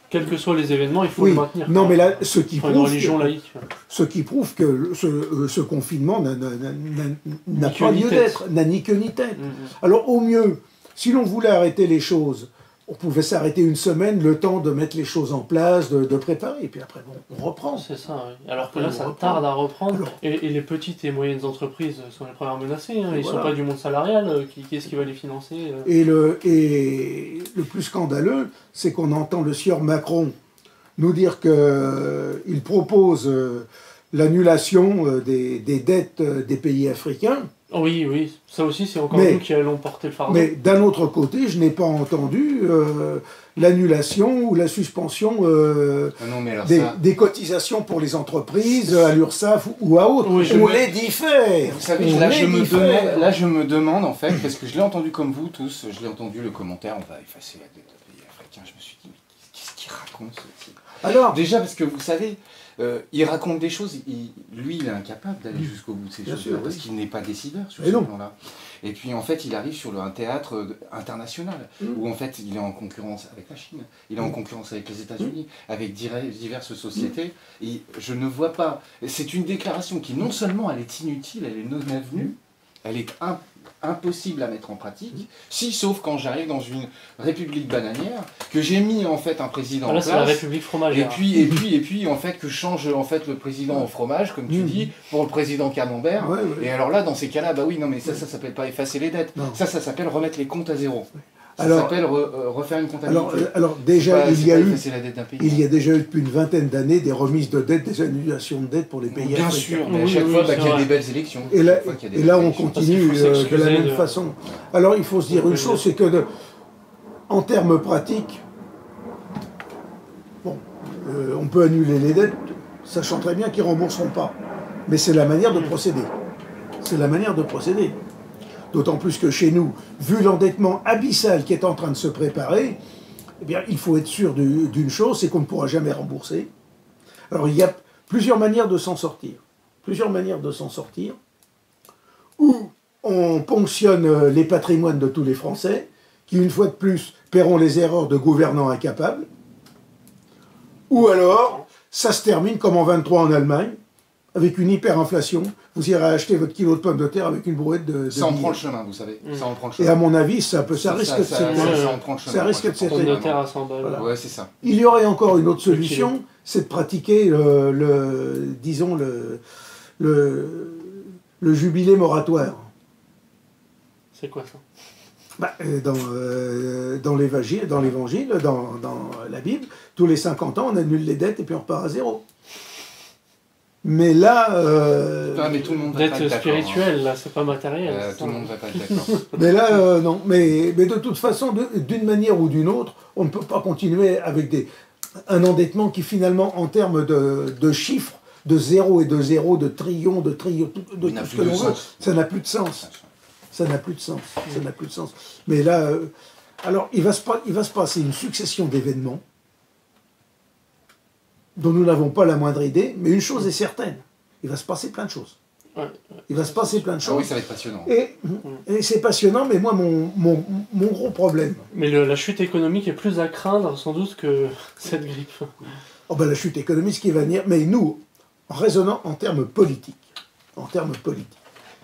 quels que soient les événements, il faut le maintenir. Non, mais là, ce qui une religion laïque. Ce qui prouve que ce confinement n'a pas lieu d'être, n'a ni queue ni tête. Alors au mieux, si l'on voulait arrêter les choses, on pouvait s'arrêter une semaine, le temps de mettre les choses en place, de préparer, et puis après, bon, on reprend. C'est ça, oui. Alors que là, ça tarde à reprendre, et les petites et moyennes entreprises sont les premières menacées, hein. Ils ne sont pas du monde salarial, qui est-ce qui va les financer et le plus scandaleux, c'est qu'on entend le sieur Macron nous dire qu'il propose l'annulation des dettes des pays africains. Oui, oui, ça aussi c'est encore nous qui allons porter le fardeau. Mais d'un autre côté, je n'ai pas entendu l'annulation ou la suspension des cotisations pour les entreprises, à l'URSSAF ou à autres. Oui, on les diffère. Vous savez, là je me demande en fait, parce que je l'ai entendu comme vous tous, je l'ai entendu le commentaire, on va effacer la dette des pays africains, je me suis dit, mais qu'est-ce qu'il raconte ce type? Alors, déjà parce que vous savez, il raconte des choses, lui il est incapable d'aller jusqu'au bout de ces choses-là, parce qu'il n'est pas décideur sur ce plan-là. Et puis en fait il arrive sur un théâtre international, où en fait il est en concurrence avec la Chine, il est en concurrence avec les États-Unis, avec diverses sociétés, et je ne vois pas, c'est une déclaration qui non seulement elle est inutile, elle est non avenue, elle est impossible à mettre en pratique, sauf quand j'arrive dans une république bananière, que j'ai mis en fait un président en place. Là, c'est la république fromage. Et puis en fait que je change en fait le président au fromage, comme tu dis, pour le président Camembert. Et alors là, dans ces cas-là, bah oui, non mais ça s'appelle pas effacer les dettes. Ça s'appelle remettre les comptes à zéro. Ça s'appelle refaire une comptabilité. Alors déjà, il y a déjà eu depuis une vingtaine d'années des remises de dettes, des annulations de dettes pour les pays africains. Bien sûr, mais à chaque fois qu'il y a des belles élections. Et là on continue de la même façon. Alors il faut se dire une chose, c'est que en termes pratiques, bon, on peut annuler les dettes, sachant très bien qu'ils ne rembourseront pas. Mais c'est la manière de procéder. C'est la manière de procéder. D'autant plus que chez nous, vu l'endettement abyssal qui est en train de se préparer, eh bien, il faut être sûr d'une chose, c'est qu'on ne pourra jamais rembourser. Alors il y a plusieurs manières de s'en sortir. Plusieurs manières de s'en sortir. Ou on ponctionne les patrimoines de tous les Français, qui une fois de plus paieront les erreurs de gouvernants incapables. Ou alors, ça se termine comme en 23 en Allemagne, avec une hyperinflation, vous irez acheter votre kilo de pommes de terre avec une brouette de ça en prend le chemin, vous savez. Ça en prend le chemin. Et à mon avis, ça risque de terre à 100 balles. Voilà. Ouais, c'est ça. Il y aurait encore une autre solution, c'est de pratiquer disons le jubilé moratoire. C'est quoi ça? Dans l'évangile, dans la Bible, tous les 50 ans, on annule les dettes et puis on repart à zéro. Mais là... mais tout le monde va dette pas être spirituelle, là, c'est pas matériel. Tout le monde va pas être d'accord. Mais là, non. Mais de toute façon, d'une manière ou d'une autre, on ne peut pas continuer avec un endettement qui finalement, en termes de chiffres, de zéro et de zéro, de trillions, de tout ce que l'on veut, ça n'a plus de sens. Ça n'a plus de sens. Ça n'a plus de sens. Mais là, alors, il va se passer une succession d'événements dont nous n'avons pas la moindre idée, mais une chose est certaine, il va se passer plein de choses. Il va se passer plein de choses. Ah oui, ça va être passionnant. Et c'est passionnant, mais moi, mon gros problème... Mais la chute économique est plus à craindre, sans doute, que cette grippe. Oh ben, la chute économique, ce qui va venir... Mais nous, en raisonnant en termes politiques,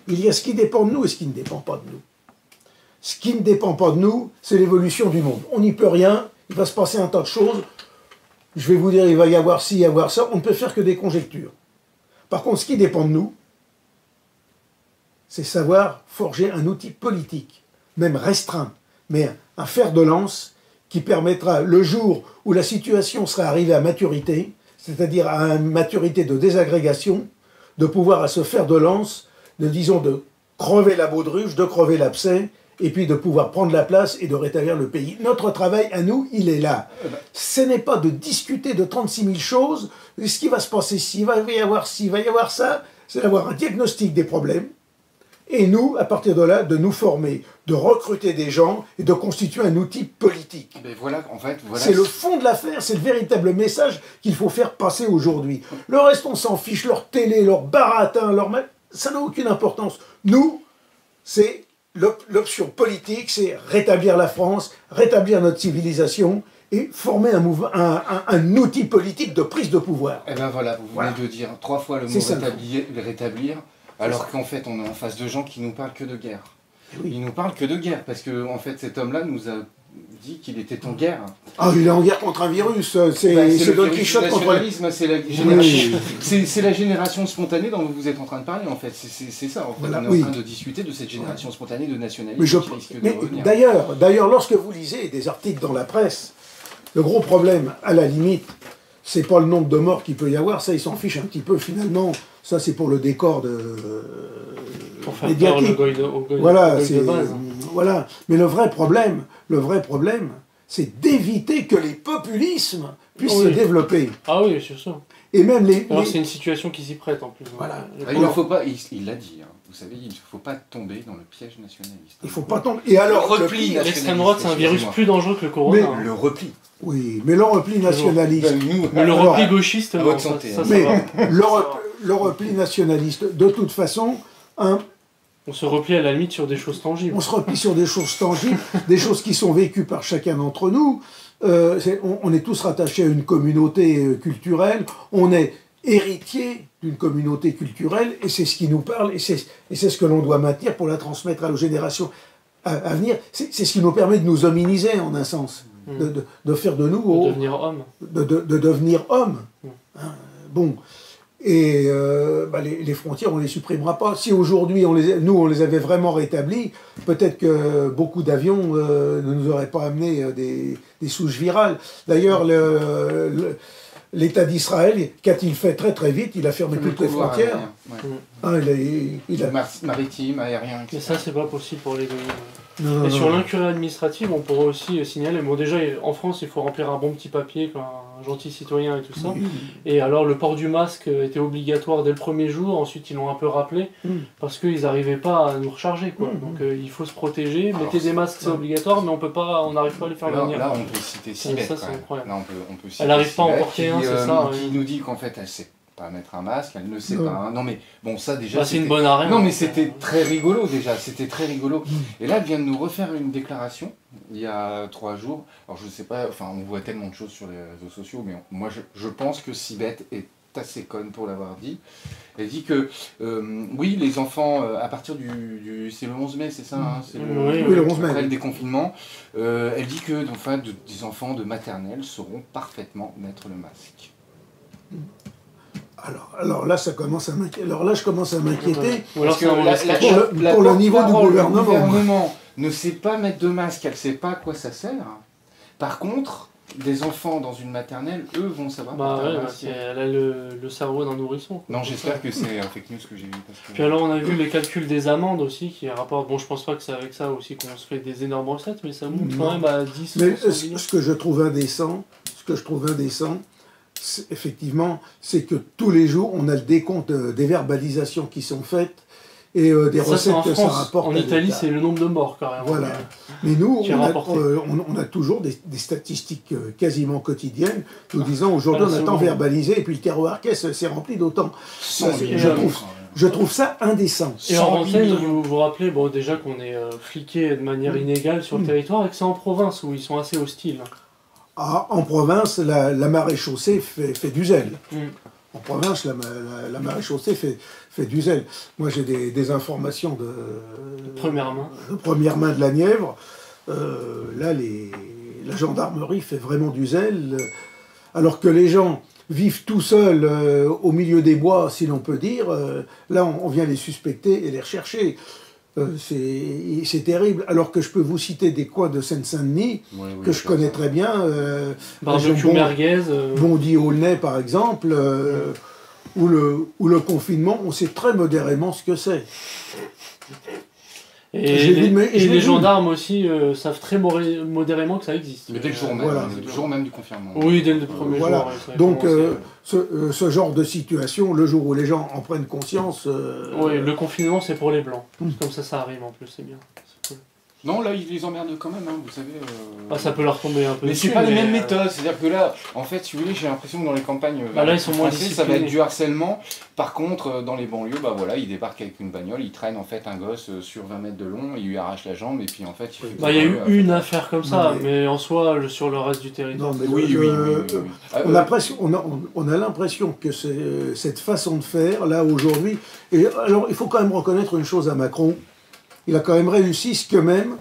il y a ce qui dépend de nous et ce qui ne dépend pas de nous. Ce qui ne dépend pas de nous, c'est l'évolution du monde. On n'y peut rien, il va se passer un tas de choses. Je vais vous dire, il va y avoir ci, y avoir ça, on ne peut faire que des conjectures. Par contre, ce qui dépend de nous, c'est savoir forger un outil politique, même restreint, mais un fer de lance qui permettra, le jour où la situation sera arrivée à maturité, c'est-à-dire à une maturité de désagrégation, de pouvoir à ce fer de lance, de crever la baudruche, de crever l'abcès, et puis de pouvoir prendre la place et de rétablir le pays. Notre travail, à nous, il est là. Ce n'est pas de discuter de 36 000 choses, ce qui va se passer, s'il va y avoir ci, il va y avoir ça, c'est d'avoir un diagnostic des problèmes, Et nous, à partir de là, de nous former, de recruter des gens et de constituer un outil politique. Mais voilà, en fait, voilà. C'est le fond de l'affaire, c'est le véritable message qu'il faut faire passer aujourd'hui. Le reste, on s'en fiche, leur télé, leur baratin, ça n'a aucune importance. Nous, c'est l'option politique, c'est rétablir la France, rétablir notre civilisation et former un outil politique de prise de pouvoir. Et ben voilà, vous venez de dire 3 fois le mot rétablir, alors qu'en fait on est en face de gens qui nous parlent que de guerre. Oui. Ils nous parlent que de guerre, parce que en fait cet homme-là nous a dit qu'il était en guerre. Ah, il est en guerre contre un virus, c'est Don Quichotte contre le... C'est la génération spontanée dont vous êtes en train de parler, en fait. C'est ça, en fait. Voilà, on est en train de discuter de cette génération spontanée de nationalisme qui risque de revenir. D'ailleurs, lorsque vous lisez des articles dans la presse, le gros problème, à la limite, c'est pas le nombre de morts qu'il peut y avoir, ça, ils s'en fichent un petit peu, finalement. Ça, c'est pour le décor pour faire peur voilà, de base. Voilà. Mais le vrai problème, c'est d'éviter que les populismes puissent se développer. Ah oui, c'est ça. Et même Alors c'est une situation qui s'y prête en plus. Voilà. Il ne faut pas, il l'a dit, hein. Vous savez, il ne faut pas tomber dans le piège nationaliste. Il ne faut pas tomber. Et alors, le repli nationaliste. L'extrême droite, c'est un virus plus dangereux que le corona. Mais le repli. Oui, mais le repli nationaliste. Mais le repli gauchiste, non, ça mais le repli nationaliste, de toute façon, on se replie à la limite sur des choses tangibles. On se replie sur des choses tangibles, des choses qui sont vécues par chacun d'entre nous. On est tous rattachés à une communauté culturelle. On est héritier d'une communauté culturelle, et c'est ce qui nous parle, et c'est ce que l'on doit maintenir pour la transmettre à nos générations à venir. C'est ce qui nous permet de nous hominiser, en un sens, de faire de nous... De devenir homme. De devenir homme. Hein, bon. Et les frontières, on ne les supprimera pas. Si aujourd'hui, nous, on les avait vraiment rétablies, peut-être que beaucoup d'avions ne nous auraient pas amené des souches virales. D'ailleurs, l'État d'Israël, qu'a-t-il fait très très vite? Il a fermé toutes les frontières. Maritime, aérien, etc. Mais ça, c'est pas possible pour les donner. Et sur l'incurie administrative, on pourrait aussi signaler, bon déjà en France il faut remplir un bon petit papier, un gentil citoyen et tout ça, et alors le port du masque était obligatoire dès le premier jour, ensuite ils l'ont un peu rappelé, parce qu'ils n'arrivaient pas à nous recharger, quoi. Donc il faut se protéger, mettez des masques c'est obligatoire, mais on n'arrive pas à les faire venir. Là on peut citer Sibeth, ça c'est incroyable. Là, on peut citer elle n'arrive pas à en porter un, c'est ça. Qui nous dit qu'en fait elle sait pas mettre un masque, elle ne sait pas. Hein. Non mais bon ça déjà. C'est une bonne arène. Non mais c'était très rigolo déjà, c'était très rigolo. Et là elle vient de nous refaire une déclaration il y a 3 jours. Alors je sais pas, enfin on voit tellement de choses sur les réseaux sociaux, mais moi je pense que Sibeth est assez conne pour l'avoir dit. Elle dit que oui les enfants à partir c'est le 11 mai c'est ça hein, c'est le 11 mai. Après le déconfinement, elle dit que enfin, des enfants de maternelle sauront parfaitement mettre le masque. Alors là, ça commence à m'inquiéter. Alors là, je commence à m'inquiéter. Parce que pour le niveau du gouvernement. Le gouvernement ne sait pas mettre de masque, elle ne sait pas à quoi ça sert. Par contre, des enfants dans une maternelle, eux, vont savoir. Elle a le cerveau d'un nourrisson. Non, j'espère que c'est un fake news que j'ai vu. Puis alors, on a vu les calculs des amendes aussi, qui rapportent. Bon, je pense pas que c'est avec ça aussi qu'on se fait des énormes recettes, mais ça monte quand même à 10. Mais ce que je trouve indécent, effectivement, c'est que tous les jours, on a le décompte des verbalisations qui sont faites et des recettes que ça rapporte. En Italie, c'est le nombre de morts, carrément. Voilà. Mais nous, on a toujours des statistiques quasiment quotidiennes nous disant aujourd'hui, on a tant verbalisé et puis le terroir caisse s'est rempli d'autant. Je trouve ça indécent. Et en renseigne, vous vous rappelez déjà qu'on est fliqué de manière inégale sur le territoire et que c'est en province où ils sont assez hostiles. Ah, en province, la maréchaussée fait du zèle. En province, la maréchaussée fait du zèle. Moi, j'ai des informations de première main de la Nièvre. Là, la gendarmerie fait vraiment du zèle. Alors que les gens vivent tout seuls au milieu des bois, si l'on peut dire. Là, on vient les suspecter et les rechercher. C'est terrible, alors que je peux vous citer des coins de Seine-Saint-Denis que je connais très bien. Bondy-Aulnay, par exemple, où le confinement, on sait très modérément ce que c'est. Et les gendarmes aussi savent très modérément que ça existe. Mais dès le jour même, le jour même du confinement. Oui, dès le premier jour. Ouais, donc ce genre de situation, le jour où les gens en prennent conscience... Oui, le confinement c'est pour les blancs. Comme ça arrive en plus, c'est bien. Cool. Non, là, ils les emmerdent quand même, hein, vous savez. Ça peut leur tomber un peu. Mais c'est pas les mêmes méthodes, c'est-à-dire que là, en fait, si vous voulez, j'ai l'impression que dans les campagnes là, ils sont moins disciplinés. Ça va être du harcèlement. Par contre, dans les banlieues, bah voilà, ils débarquent avec une bagnole, ils traînent en fait un gosse sur 20 mètres de long, ils lui arrachent la jambe, et puis en fait, il y a eu une affaire comme ça, mais en soi, sur le reste du territoire. Non, mais oui. On a l'impression que cette façon de faire, là, aujourd'hui. Et alors, il faut quand même reconnaître une chose à Macron. Il a quand même réussi ce que même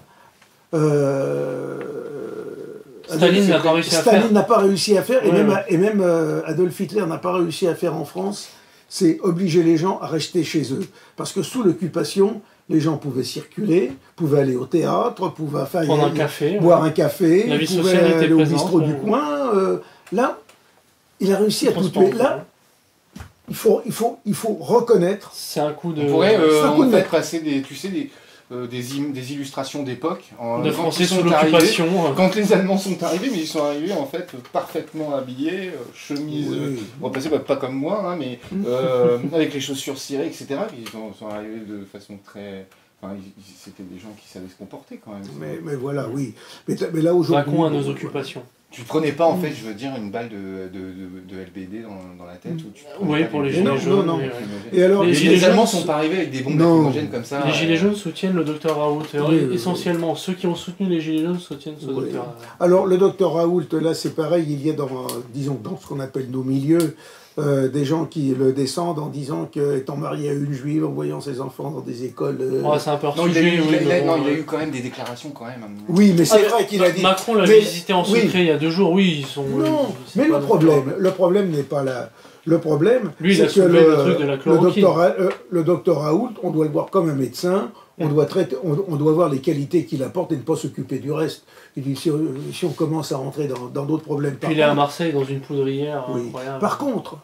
Staline n'a pas réussi à faire. Staline n'a pas réussi à faire, et même Adolf Hitler n'a pas réussi à faire en France, c'est obliger les gens à rester chez eux. Parce que sous l'occupation, les gens pouvaient circuler, pouvaient aller au théâtre, pouvaient prendre un café, boire un café, la vie pouvaient sociale aller était au présente, bistrot du coin. Là, il a réussi à tout tuer. Là, il faut reconnaître. C'est un coup de. On pourrait en fait passer des illustrations d'époque. De Français sous l'occupation. Quand les Allemands sont arrivés, mais ils sont arrivés en fait parfaitement habillés, chemise, on va passer pas comme moi, hein, mais avec les chaussures cirées, etc. Ils sont arrivés de façon très... Enfin, c'était des gens qui savaient se comporter quand même. Mais voilà, oui. Mais là aujourd'hui... Raconte à nos occupations. Tu prenais pas, en fait, je veux dire, une balle de LBD dans la tête Oui, pour les gilets jaunes. Non. Et alors, les Allemands sont pas arrivés avec des bombes lacrymogènes comme ça. Les gilets jaunes soutiennent le docteur Raoult. Essentiellement, ceux qui ont soutenu les gilets jaunes soutiennent ce docteur. Alors, le docteur Raoult, là, c'est pareil, il y a dans ce qu'on appelle nos milieux, des gens qui le descendent en disant qu'étant marié à une juive, en voyant ses enfants dans des écoles... c'est un peu il a eu quand même des déclarations quand même. Oui, mais c'est vrai qu'il a dit... Macron l'a visité en secret il y a 2 jours, oui, ils sont... Non, mais le problème n'est pas là. Le problème, c'est que le docteur Raoult, on doit le voir comme un médecin, on doit voir les qualités qu'il apporte et ne pas s'occuper du reste. Il dit, si on commence à rentrer dans d'autres problèmes... Puis il est à Marseille, dans une poudrière incroyable. Par contre,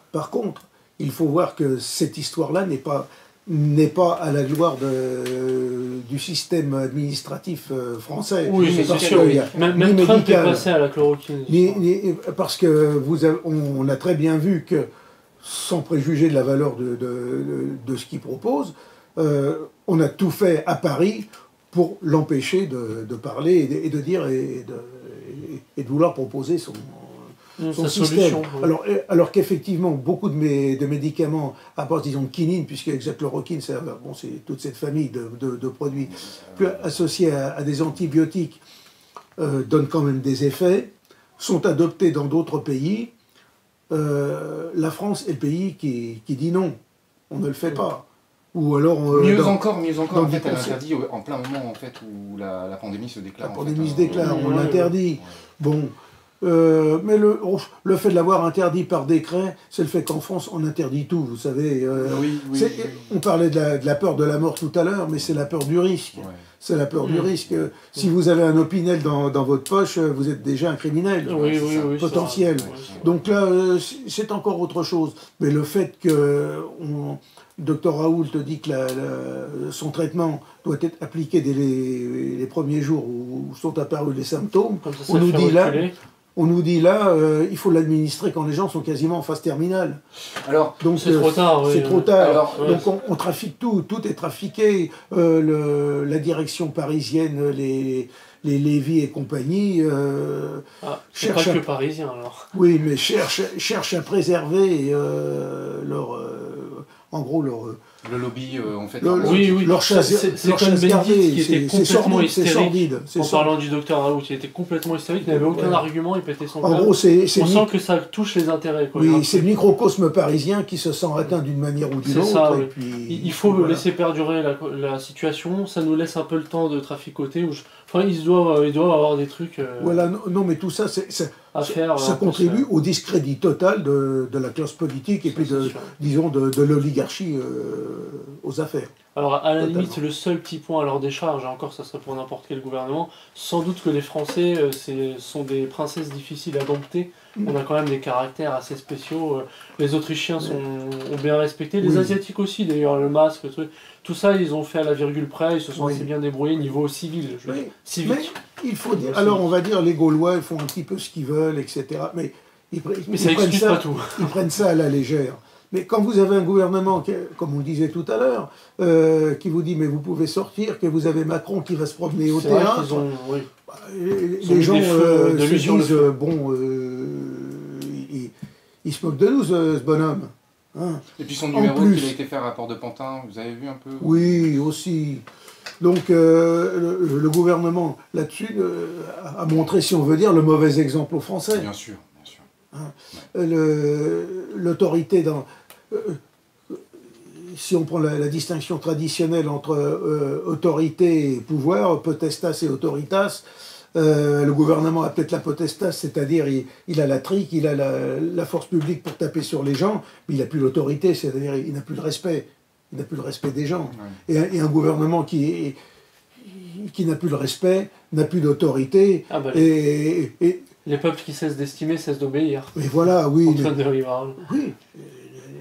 il faut voir que cette histoire-là n'est pas à la gloire du système administratif français. Oui, c'est sûr. Même Trump est passé à la chloroquine. Parce que on a très bien vu que, sans préjuger de la valeur de ce qu'il propose, on a tout fait à Paris pour l'empêcher de parler et de dire et de vouloir proposer son système. Alors qu'effectivement, beaucoup de médicaments, à part disons de quinine, puisque la chloroquine, c'est toute cette famille de produits associés à des antibiotiques, donnent quand même des effets, sont adoptés dans d'autres pays. La France est le pays qui dit non, on ne le fait pas. Ou alors, mieux encore, en fait, elle interdit en plein moment en fait, où la pandémie se déclare. La pandémie se déclare, on l'interdit. Bon, mais le fait de l'avoir interdit par décret, c'est le fait qu'en France, on interdit tout, vous savez. On parlait de la peur de la mort tout à l'heure, mais c'est la peur du risque. Ouais. C'est la peur du risque. Si vous avez un Opinel dans votre poche, vous êtes déjà un criminel potentiel. Donc là, c'est encore autre chose. Mais le fait que... Dr Raoult dit que son traitement doit être appliqué dès les premiers jours où sont apparus les symptômes. On nous dit là, il faut l'administrer quand les gens sont quasiment en phase terminale. Alors, donc c'est trop tard. C'est trop tard. Alors, donc on trafique tout est trafiqué. La direction parisienne, les Lévy et compagnie cherchent pas que parisien alors. Oui, mais cherchent à préserver en gros le lobby en fait leur chasse gardée, qui était complètement hystérique en sordide. parlant du docteur Raoult, il était complètement hystérique, il n'avait aucun argument, il pétait son câble. En gros, on sent que ça touche les intérêts. Oui, c'est le microcosme parisien qui se sent atteint d'une manière ou d'une autre. Oui. Il faut laisser perdurer la situation, ça nous laisse un peu le temps de traficoter. Enfin, ils doivent avoir des trucs... Voilà, non mais tout ça, ça contribue au discrédit total de la classe politique et puis de l'oligarchie aux affaires. Alors à la limite, le seul petit point à leur décharge, et encore ça serait pour n'importe quel gouvernement, sans doute que les Français sont des princesses difficiles à dompter On a quand même des caractères assez spéciaux. Les Autrichiens ont bien respecté, les Asiatiques aussi d'ailleurs, le masque, tout ça ils ont fait à la virgule près, ils se sont assez bien débrouillés niveau civil, civique. Mais il faut dire, alors on va dire les Gaulois ils font un petit peu ce qu'ils veulent, etc. Mais ça excuse pas tout. Ils prennent ça à la légère. Mais quand vous avez un gouvernement, comme on disait tout à l'heure, qui vous dit mais vous pouvez sortir, que vous avez Macron qui va se promener au théâtre, les gens se disent bon, il se moque de nous ce bonhomme. Hein. Et puis son numéro qu'il a été fait à rapport de Pantin, vous avez vu un peu? Oui, aussi. Donc le gouvernement là-dessus a montré, si on veut dire, le mauvais exemple aux Français. Bien sûr. Hein. L'autorité dans... si on prend la distinction traditionnelle entre autorité et pouvoir, potestas et autoritas, le gouvernement a peut-être la potestas, c'est-à-dire il a la trique, il a la force publique pour taper sur les gens, mais il n'a plus l'autorité, c'est-à-dire il n'a plus le respect. Il n'a plus le respect des gens. Ouais. Et un gouvernement qui n'a plus le respect, n'a plus d'autorité, les peuples qui cessent d'estimer cessent d'obéir. Mais voilà, oui. Oui,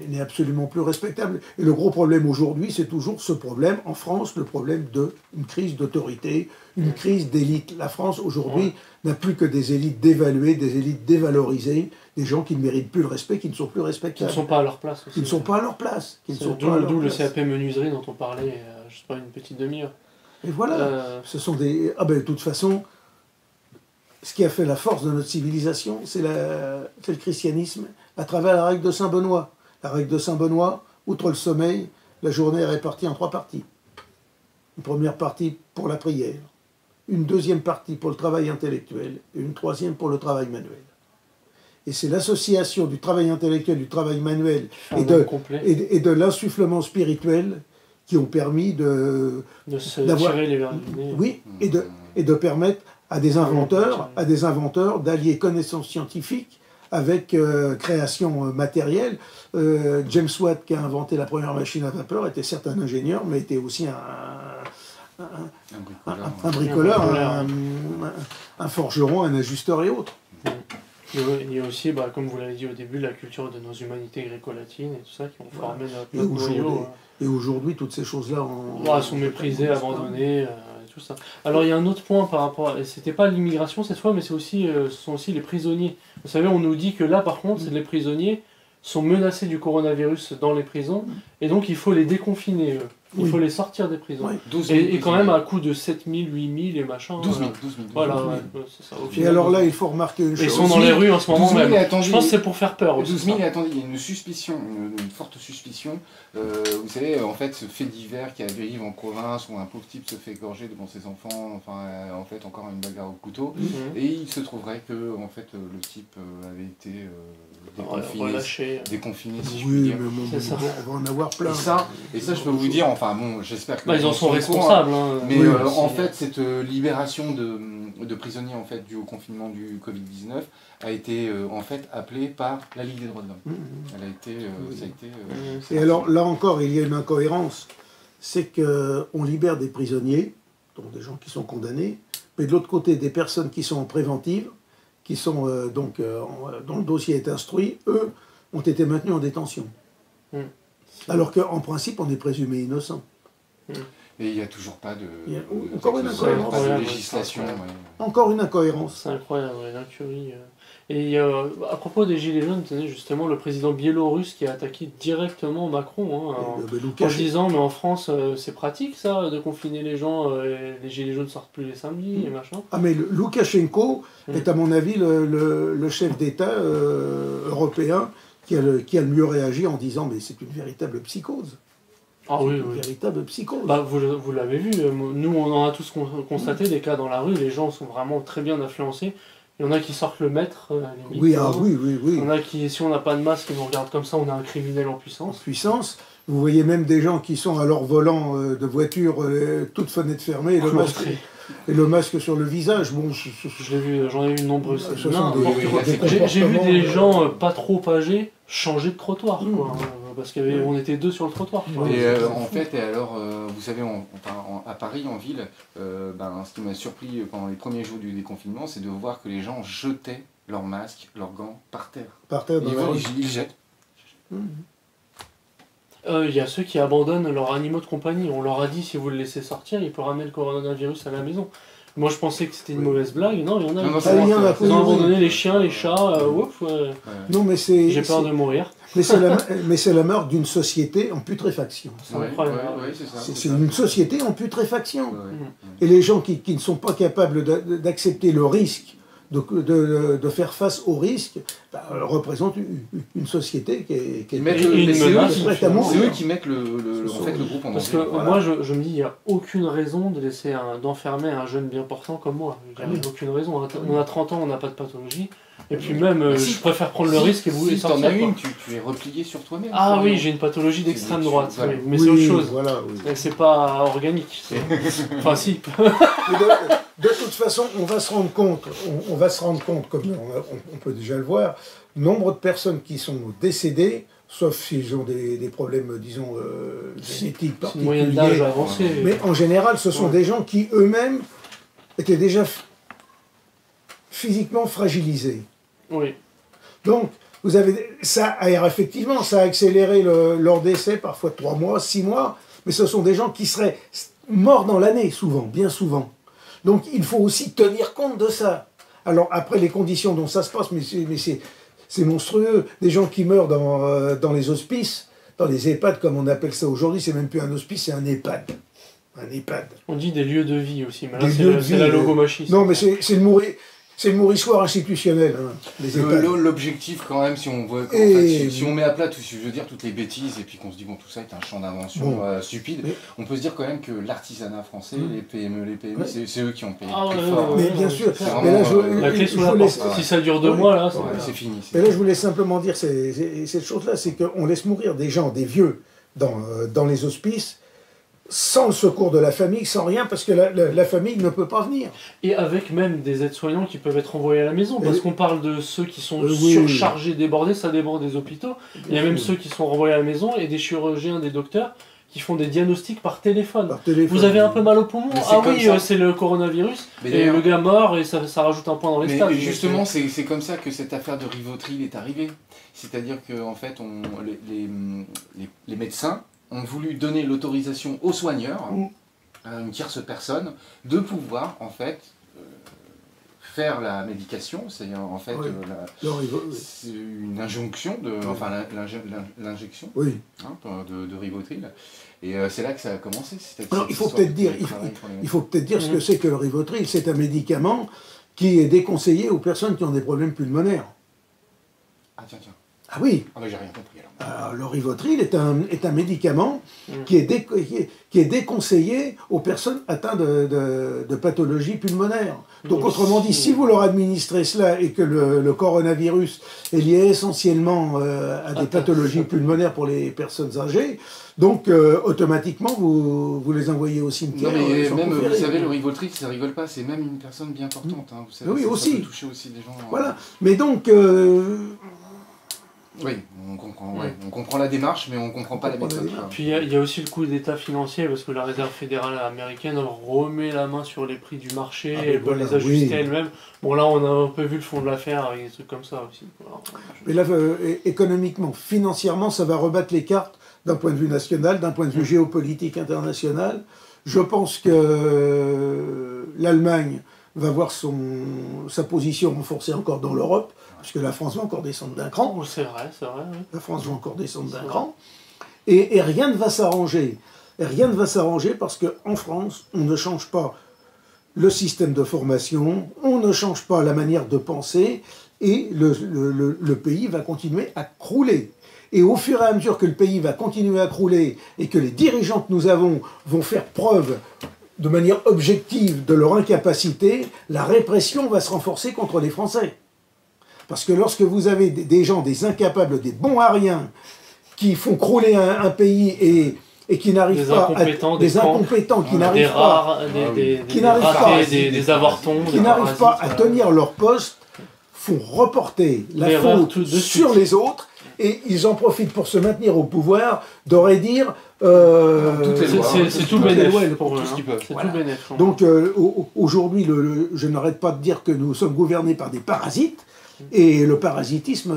il n'est absolument plus respectable. Et le gros problème aujourd'hui, c'est toujours ce problème, en France, le problème d'une crise d'autorité, une crise d'élite. La France, aujourd'hui, n'a plus que des élites dévaluées, des élites dévalorisées, des gens qui ne méritent plus le respect, qui ne sont plus respectables. Qui ne sont pas à leur place aussi. Qui ne sont pas à leur place. D'où le CAP menuiserie dont on parlait, je sais pas, une petite demi-heure. Et voilà, ce sont des... Ah ben, de toute façon... Ce qui a fait la force de notre civilisation, c'est le christianisme, à travers la règle de Saint-Benoît. La règle de Saint-Benoît, outre le sommeil, la journée est répartie en 3 parties. Une première partie pour la prière, une deuxième partie pour le travail intellectuel, et une troisième pour le travail manuel. Et c'est l'association du travail intellectuel, du travail manuel et de l'insufflement spirituel qui ont permis d'avoir tirer les verres du nez. Oui, et de permettre à des inventeurs d'allier connaissances scientifiques avec création matérielle. James Watt, qui a inventé la première machine à vapeur, était certes un ingénieur, mais était aussi un bricoleur, un forgeron, un ajusteur et autres. Il y a aussi, comme vous l'avez dit au début, la culture de nos humanités gréco-latines et tout ça qui ont formé notre noyau. Et aujourd'hui, toutes ces choses-là sont méprisées, abandonnées. Tout ça. Alors il y a un autre point par rapport à... C'était pas l'immigration cette fois, mais ce sont aussi les prisonniers. Vous savez, on nous dit que là, par contre, les prisonniers sont menacés du coronavirus dans les prisons, et donc il faut les déconfiner, eux. Il faut les sortir des prisons. Oui. Et quand même à coût de 7 000, 8 000 et machin. 12 000. Voilà, c'est ça. Et alors là, il faut remarquer une chose. Ils sont dans les rues en ce moment même. Je pense que c'est pour faire peur aussi. 12 000, attendez, il y a une suspicion, une forte suspicion. Vous savez, en fait, ce fait divers qui arrive en province où un pauvre type se fait égorger devant ses enfants, enfin, en fait, encore une bagarre au couteau. Et il se trouverait que, en fait, le type avait été déconfiné, si je puis dire. On va en avoir plein. Et ça, je peux vous dire, enfin bon, j'espère que... ils en sont responsables. Mais en fait, cette libération de prisonniers en fait, due au confinement du Covid-19 a été en fait appelée par la Ligue des droits de l'homme. Elle a été... ça a été... Et alors, là encore, il y a une incohérence. C'est qu'on libère des prisonniers, donc des gens qui sont condamnés, mais de l'autre côté, des personnes qui sont en préventive, qui sont dont le dossier est instruit, eux, ont été maintenus en détention. Alors qu'en principe, on est présumé innocent. Et il n'y a toujours pas de législation. Encore une incohérence. C'est incroyable, l'incurie. Et à propos des Gilets jaunes, justement, le président biélorusse qui a attaqué directement Macron, en disant, mais en France, c'est pratique ça, de confiner les gens, les Gilets jaunes sortent plus les samedis, et machin. Ah mais Loukachenko est à mon avis le chef d'État européen qui a le mieux réagi en disant, mais c'est une véritable psychose. Ah oui, une véritable psychose. Vous l'avez vu, nous on en a tous constaté des cas dans la rue, les gens sont vraiment très bien influencés. Il y en a qui sortent le maître, limite. Oui. Il y en a qui, si on n'a pas de masque, ils nous regardent comme ça, on a un criminel en puissance. Vous voyez même des gens qui sont à leur volant de voiture, toutes fenêtres fermées, et le masque sur le visage. Bon, j'en ai vu nombreux. J'ai vu des gens pas trop âgés changer de trottoir, quoi. Parce qu'on était 2 sur le trottoir. Et en fait, vous savez, à Paris, en ville, ce qui m'a surpris pendant les premiers jours du déconfinement, c'est de voir que les gens jetaient leurs masques, leurs gants par terre. Par terre dans Ils la vont, rue. ils jettent. Il y a ceux qui abandonnent leurs animaux de compagnie. On leur a dit, si vous le laissez sortir, il peut ramener le coronavirus à la maison. Moi, je pensais que c'était une mauvaise blague. Non, il y en a. Non, non, qui c'est Ah, il y en a, ils ont oui, abandonné oui. les chiens, les chats. Non, mais c'est... J'ai peur de mourir. Mais c'est la marque d'une société en putréfaction. C'est Ouais, incroyable. ouais, c'est ça. C'est une société en putréfaction. Ouais, ouais. Et les gens qui ne sont pas capables d'accepter le risque, de faire face au risque, représentent une société qui est Ils mettent Et une mais c'est eux menace, qui- prête à mourir. c'est eux qui mettent en fait, le groupe en Parce que danger. Voilà. moi, je me dis, il n'y a aucune raison de laisser d'enfermer un jeune bien portant comme moi. Il n'y a aucune raison. On a 30 ans, on n'a pas de pathologie. Et puis même, Bah, si- je préfère prendre le Si- risque et vous les si t'en sortir. as quoi. une, tu es replié sur toi-même. Ah sur oui, rien. j'ai une pathologie d'extrême C'est- droite, voilà. oui, mais c'est autre chose. Voilà, oui. Et c'est pas organique. Enfin, si. Mais de toute façon, on va se rendre compte, comme on peut déjà le voir, nombre de personnes qui sont décédées, sauf s'ils ont des problèmes, disons, génétiques C'est une moyenne d'âge particuliers. avancée. Mais en général, ce sont Ouais. des gens qui eux-mêmes étaient déjà physiquement fragilisés. Oui. Donc, vous avez ça, effectivement, ça a accéléré leur décès, parfois 3 mois, 6 mois, mais ce sont des gens qui seraient morts dans l'année, souvent, bien souvent. Donc, il faut aussi tenir compte de ça. Alors, après, les conditions dont ça se passe, mais c'est monstrueux. Des gens qui meurent dans les hospices, dans les EHPAD, comme on appelle ça aujourd'hui, c'est même plus un hospice, c'est un EHPAD. Un EHPAD. On dit des lieux de vie aussi, mais là, Des c'est lieux de c'est la vie, logomachie. Non, mais c'est le mourissoir institutionnel, hein, les EHPAD. L'objectif quand même, si on voit, en Et- fait, si on met à plat tout, je veux dire, toutes les bêtises et puis qu'on se dit bon tout ça est un champ d'invention Bon. stupide, Mais- on peut se dire quand même que l'artisanat français, les PME, les PME, Ouais. c'est eux qui ont payé Ah le prix ouais, fort. ouais, Mais bien sûr, c'est mais là, vraiment, La clé je sous la vous porte. laisse- Ouais. Si ça dure 2 Ouais. mois, là, Ouais, c'est... c'est fini. Mais là, je voulais simplement dire cette chose-là, c'est qu'on laisse mourir des gens, des vieux, dans les hospices, sans le secours de la famille, sans rien, parce que la famille ne peut pas venir. Et avec même des aides-soignants qui peuvent être envoyés à la maison, parce Et- qu'on parle de ceux qui sont Oui. surchargés, débordés, ça déborde des hôpitaux. Il y a même ceux qui sont renvoyés à la maison et des chirurgiens, des docteurs qui font des diagnostics par téléphone. Par téléphone. Vous avez un peu mal au poumon? Mais c'est Ah comme oui, ça. c'est le coronavirus. Mais Et d'ailleurs- le gars mort et ça rajoute un point dans les Mais stats. justement, c'est comme ça que cette affaire de Rivotril est arrivée. C'est-à-dire que en fait, les médecins ont voulu donner l'autorisation aux soigneurs, à une tierce personne, de pouvoir en fait faire la médication, c'est-à-dire en fait Oui. Oui. c'est une injonction l'injection Oui. de Rivotril. Et c'est là que ça a commencé. Alors, il faut peut-être dire, ce que c'est que le Rivotril. C'est un médicament qui est déconseillé aux personnes qui ont des problèmes pulmonaires. Ah tiens. Ah oui, Ah mais j'ai rien compris alors. alors, le Rivotril est un médicament qui est déconseillé aux personnes atteintes de pathologies pulmonaires. Donc, autrement dit, si vous leur administrez cela et que le coronavirus est lié essentiellement à des pathologies pulmonaires pour les personnes âgées, donc automatiquement vous les envoyez au cimetière. Non mais sans même, vous conférer. savez, le Rivotril, ça rigole pas, c'est même une personne bien portante. Hein, vous savez, Oui, ça aussi. peut toucher aussi des gens. Voilà. Mais donc, Oui, on comprend, on comprend la démarche, mais on comprend pas la comprend la méthode. quoi. Puis il y a aussi le coup d'état financier, parce que la réserve fédérale américaine remet la main sur les prix du marché, Ah, elle peut voilà, les ajuster oui. elle-même. Bon là on a un peu vu le fond de l'affaire avec des trucs comme ça aussi. Voilà. mais là, économiquement, financièrement, ça va rebattre les cartes d'un point de vue national, d'un point de vue géopolitique international. Je pense que l'Allemagne va voir sa position renforcée encore dans l'Europe, parce que la France va encore descendre d'un cran. Oh, c'est vrai, oui. La France va encore descendre d'un cran. Et rien ne va s'arranger. Et rien ne va s'arranger parce qu'en France, on ne change pas le système de formation, on ne change pas la manière de penser, et le pays va continuer à crouler. Et au fur et à mesure que le pays va continuer à crouler et que les dirigeants que nous avons vont faire preuve de manière objective de leur incapacité, la répression va se renforcer contre les Français. Parce que lorsque vous avez des gens, des incapables, des bons à rien, qui font crouler un pays et qui n'arrivent Des pas incompétents, des incompétents qui Des n'arrivent pas, rares, Qui des n'arrivent ratés, pas- des avortons, qui des n'arrivent pas à parasites, tenir leur poste, font reporter la L'erreur faute tout de sur suite. les autres, et ils en profitent pour se maintenir au pouvoir, d'aurait dire... Toutes les C'est- lois, c'est tout toutes les bénéf lois, pour eux. tout ce qu'ils peuvent. C'est Voilà. tout bénéf. Donc aujourd'hui, je n'arrête pas de dire que nous sommes gouvernés par des parasites, Et le parasitisme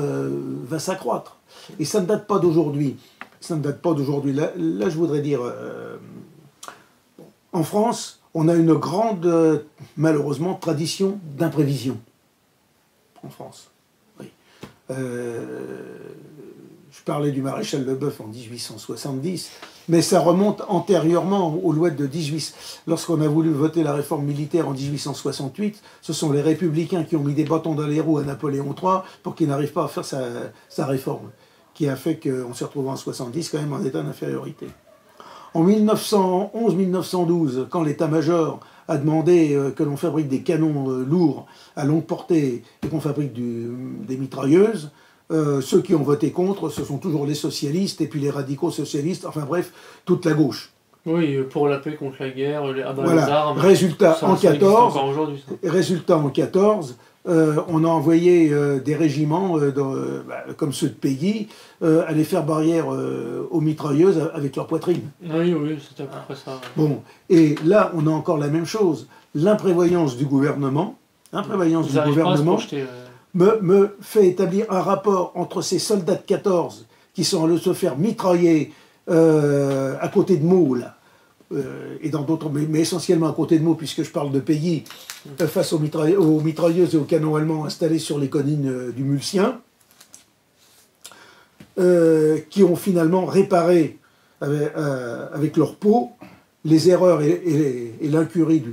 va s'accroître. Et ça ne date pas d'aujourd'hui. Ça ne date pas d'aujourd'hui. Là, je voudrais dire, en France, on a une grande, malheureusement, tradition d'imprévision. En France. Oui. Je parlais du maréchal Leboeuf en 1870, mais ça remonte antérieurement aux lois de 18... Lorsqu'on a voulu voter la réforme militaire en 1868, ce sont les républicains qui ont mis des bâtons dans les roues à Napoléon III pour qu'il n'arrive pas à faire sa réforme, qui a fait qu'on s'est retrouvé en 70 quand même en état d'infériorité. En 1911-1912, quand l'état-major a demandé que l'on fabrique des canons lourds à longue portée et qu'on fabrique des mitrailleuses, ceux qui ont voté contre, ce sont toujours les socialistes et puis les radicaux socialistes, enfin bref, toute la gauche. Oui, pour la paix contre la guerre, les voilà. armes. Résultat en 14, on a envoyé des régiments comme ceux de Péguy aller faire barrière aux mitrailleuses avec leur poitrine. Oui, c'était à peu près ça. Bon, et là, on a encore la même chose. L'imprévoyance du gouvernement, me fait établir un rapport entre ces soldats de 14 qui sont allés se faire mitrailler à côté de Meaux, là, et dans d'autres, mais essentiellement à côté de Meaux, puisque je parle de Péguy, face aux mitrailleuses et aux canons allemands installés sur les collines du Mulcien, qui ont finalement réparé avec leur peau les erreurs et l'incurie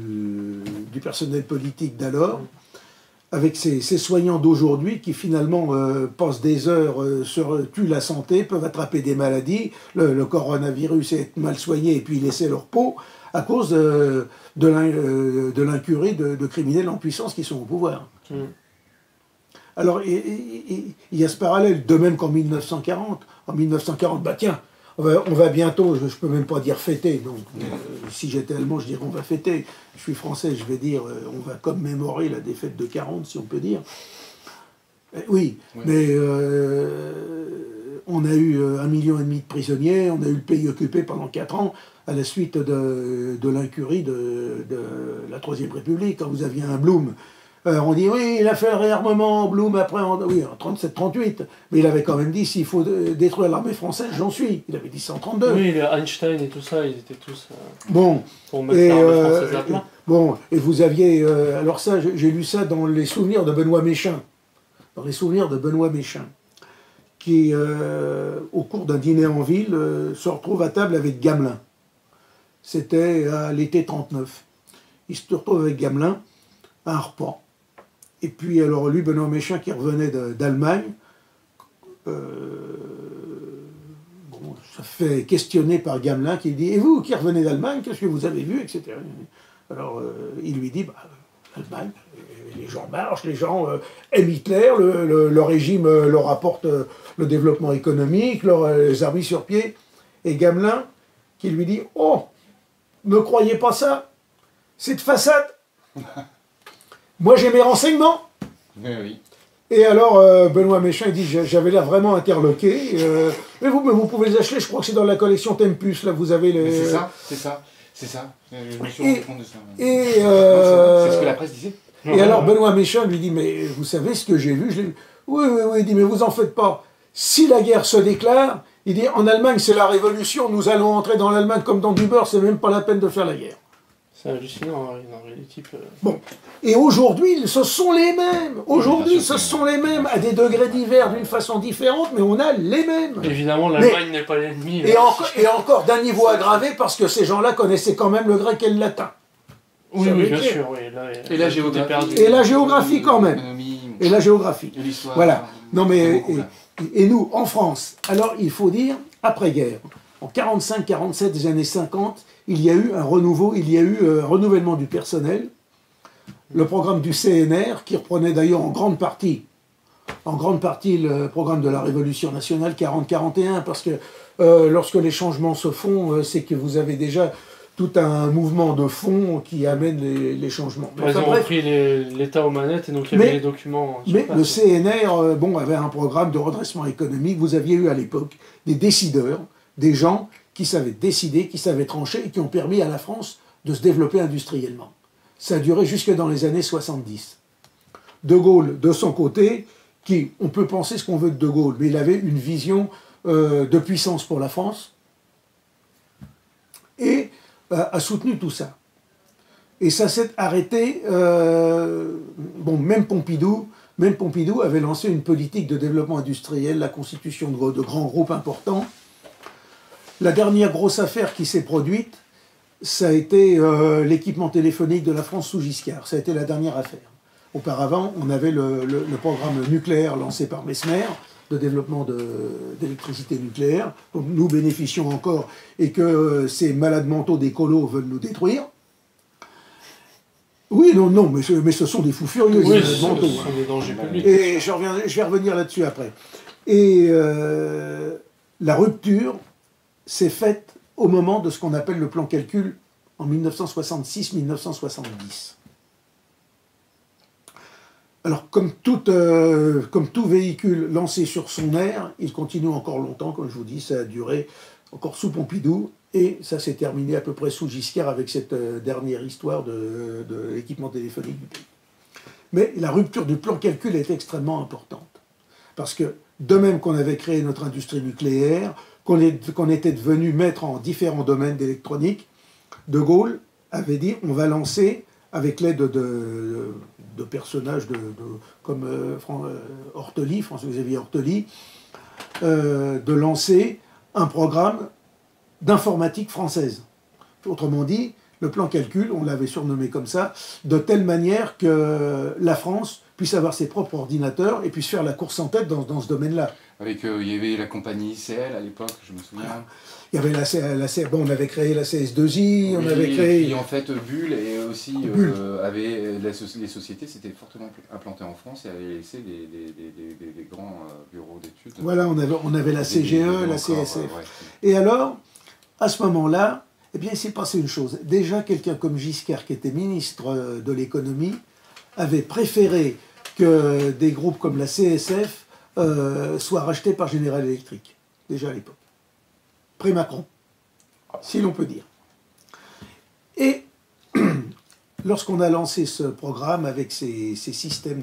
du personnel politique d'alors, avec ces soignants d'aujourd'hui qui finalement passent des heures, tuent la santé, peuvent attraper des maladies, le coronavirus est mal soigné et puis laisser leur peau à cause de l'incurie de criminels en puissance qui sont au pouvoir. Alors il y a ce parallèle, de même qu'en 1940. En 1940, bah tiens, on va bientôt, je ne peux même pas dire fêter, donc si j'étais allemand, je dirais on va fêter. Je suis français, je vais dire on va commémorer la défaite de 40, si on peut dire. Oui, mais on a eu 1,5 million de prisonniers, on a eu le pays occupé pendant 4 ans à la suite de l'incurie de la Troisième République, quand vous aviez un Blum. On dit oui, il a fait le réarmement, Blum, après, en 37-38, mais il avait quand même dit s'il faut détruire l'armée française, j'en suis. Il avait dit ça en 32. Oui, Einstein et tout ça, ils étaient tous bon, pour mettre l'armée française à plat. Bon, et vous aviez, alors ça, j'ai lu ça dans les souvenirs de Benoît Méchain, qui, au cours d'un dîner en ville, se retrouve à table avec Gamelin. C'était à l'été 39. Il se retrouve avec Gamelin à un repas. Et puis, alors, lui, Benoît Méchain, qui revenait d'Allemagne, ça fait questionner par Gamelin, qui dit « Et vous, qui revenez d'Allemagne, qu'est-ce que vous avez vu ?» etc. Alors, il lui dit « Allemagne, les gens marchent, les gens aiment Hitler, le régime leur apporte le développement économique, les a mis sur pied. » Et Gamelin, qui lui dit « Oh, ne croyez pas ça, c'est de façade. Moi, j'ai mes renseignements. » Oui. Et alors, Benoît Méchain, il dit, j'avais l'air vraiment interloqué. Mais vous pouvez les acheter, je crois que c'est dans la collection Tempus, là, vous avez les... C'est ça. Je me suis rendu compte de ça. C'est ce que la presse disait. Et alors, Benoît Méchain lui dit, mais vous savez ce que j'ai vu? Oui, il dit, mais vous en faites pas. Si la guerre se déclare, il dit, en Allemagne, c'est la révolution, nous allons entrer dans l'Allemagne comme dans du beurre, c'est même pas la peine de faire la guerre. C'est hallucinant, les types... Bon, et aujourd'hui, ce sont les mêmes. Aujourd'hui, ce sont les mêmes, à des degrés divers, d'une façon différente, mais on a les mêmes. Évidemment, l'Allemagne n'est pas l'ennemi. Et encore d'un niveau aggravé, parce que ces gens-là connaissaient quand même le grec et le latin. Oui, bien sûr. Oui, et la géographie. Et la géographie, quand même. Et la géographie. Et l'histoire. Voilà. Non, mais... Et nous, en France, alors, il faut dire, après-guerre, en 45-47 des années 50, il y a eu un renouveau, il y a eu un renouvellement du personnel. Le programme du CNR, qui reprenait d'ailleurs en grande partie le programme de la Révolution nationale 40-41, parce que lorsque les changements se font, c'est que vous avez déjà tout un mouvement de fond qui amène les changements. Ils ont repris l'État aux manettes et donc il y avait les documents. Mais le CNR avait un programme de redressement économique. Vous aviez eu à l'époque des décideurs, des gens qui savaient décider, qui savaient trancher et qui ont permis à la France de se développer industriellement. Ça a duré jusque dans les années 70. De Gaulle, de son côté, qui, on peut penser ce qu'on veut de Gaulle, mais il avait une vision de puissance pour la France, et a soutenu tout ça. Et ça s'est arrêté, bon, même Pompidou avait lancé une politique de développement industriel, la constitution de grands groupes importants. La dernière grosse affaire qui s'est produite, ça a été l'équipement téléphonique de la France sous Giscard. Ça a été la dernière affaire. Auparavant, on avait le programme nucléaire lancé par Mesmer, de développement d'électricité nucléaire, dont nous bénéficions encore, et que ces malades mentaux d'écolos veulent nous détruire. Oui, non, mais ce sont des fous furieux, oui, ces malades mentaux. Ce sont des dangers publics. Et je vais revenir là-dessus après. Et la rupture s'est faite au moment de ce qu'on appelle le plan calcul en 1966-1970. Alors, comme tout véhicule lancé sur son air, il continue encore longtemps, comme je vous dis, ça a duré encore sous Pompidou, et ça s'est terminé à peu près sous Giscard avec cette dernière histoire de l'équipement téléphonique du pays. Mais la rupture du plan calcul est extrêmement importante, parce que de même qu'on avait créé notre industrie nucléaire, qu'on était devenu maître en différents domaines d'électronique, De Gaulle avait dit on va lancer, avec l'aide de personnages comme Ortely, François-Xavier Ortely, de lancer un programme d'informatique française. Autrement dit, le plan calcul, on l'avait surnommé comme ça, de telle manière que la France puisse avoir ses propres ordinateurs et puisse faire la course en tête dans ce domaine-là. Avec, il y avait la compagnie ICL à l'époque, je me souviens. Il y avait bon, on avait créé la CS2I, on avait créé... Et puis en fait, Bull et aussi avait les sociétés s'étaient fortement implantées en France et avaient laissé des grands bureaux d'études. Voilà, on avait la CGE, la CSF. Ouais. Et alors, à ce moment-là, eh bien, il s'est passé une chose. Déjà, quelqu'un comme Giscard, qui était ministre de l'économie, avait préféré que des groupes comme la CSF soient rachetés par General Electric, déjà à l'époque. Pré-Macron, si l'on peut dire. Et lorsqu'on a lancé ce programme avec ces systèmes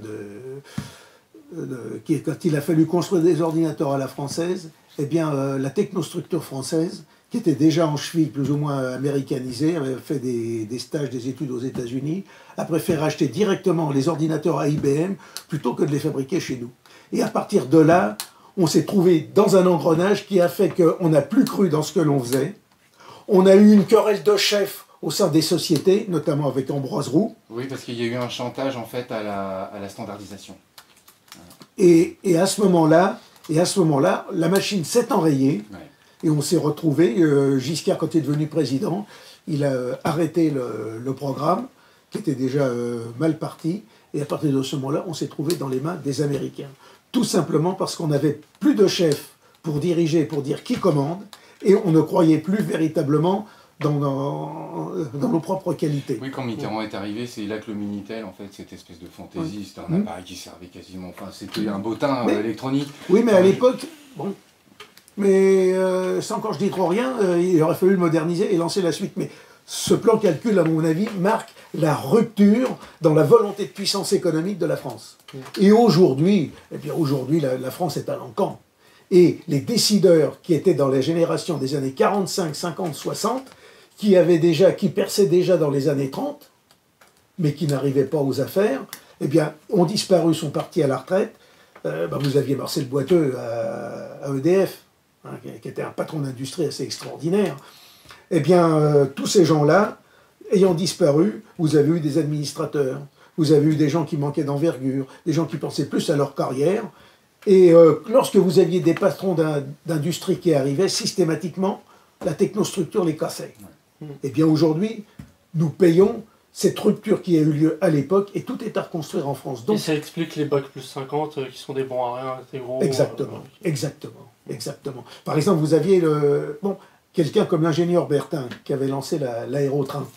quand il a fallu construire des ordinateurs à la française, eh bien, la technostructure française, qui était déjà en cheville plus ou moins américanisée, avait fait des stages, des études aux États-Unis, a préféré acheter directement les ordinateurs à IBM plutôt que de les fabriquer chez nous. Et à partir de là, on s'est trouvé dans un engrenage qui a fait qu'on n'a plus cru dans ce que l'on faisait. On a eu une querelle de chefs au sein des sociétés, notamment avec Ambroise Roux. Oui, parce qu'il y a eu un chantage en fait à la standardisation. Et à ce moment-là, la machine s'est enrayée. Ouais. Et on s'est retrouvé, Giscard, quand il est devenu président, il a arrêté le programme, qui était déjà mal parti, et à partir de ce moment-là, on s'est trouvé dans les mains des Américains. Tout simplement parce qu'on n'avait plus de chef pour diriger, pour dire qui commande, et on ne croyait plus véritablement dans nos propres qualités. Oui, quand Mitterrand est arrivé, c'est là que le Minitel, en fait, cette espèce de fantaisie, c'était un appareil qui servait quasiment, enfin, c'était un bottin électronique. Oui, mais à l'époque, bon... Mais sans quand je dis trop rien, il aurait fallu le moderniser et lancer la suite. Mais ce plan calcul, à mon avis, marque la rupture dans la volonté de puissance économique de la France. Et aujourd'hui, la France est à l'encan. Et les décideurs qui étaient dans la génération des années 45, 50, 60, qui perçaient déjà dans les années 30, mais qui n'arrivaient pas aux affaires, eh bien, ont disparu, sont partis à la retraite. Vous aviez Marcel Boiteux à EDF, qui était un patron d'industrie assez extraordinaire. Eh bien, tous ces gens-là, ayant disparu, vous avez eu des administrateurs, vous avez eu des gens qui manquaient d'envergure, des gens qui pensaient plus à leur carrière, et lorsque vous aviez des patrons d'industrie qui arrivaient, systématiquement, la technostructure les cassait. Eh bien, aujourd'hui, nous payons cette rupture qui a eu lieu à l'époque, et tout est à reconstruire en France. Donc, et ça explique les bacs plus 50 qui sont des bons à rien intégraux. Exactement, exactement. Par exemple, vous aviez quelqu'un comme l'ingénieur Bertin qui avait lancé l'aérotrain.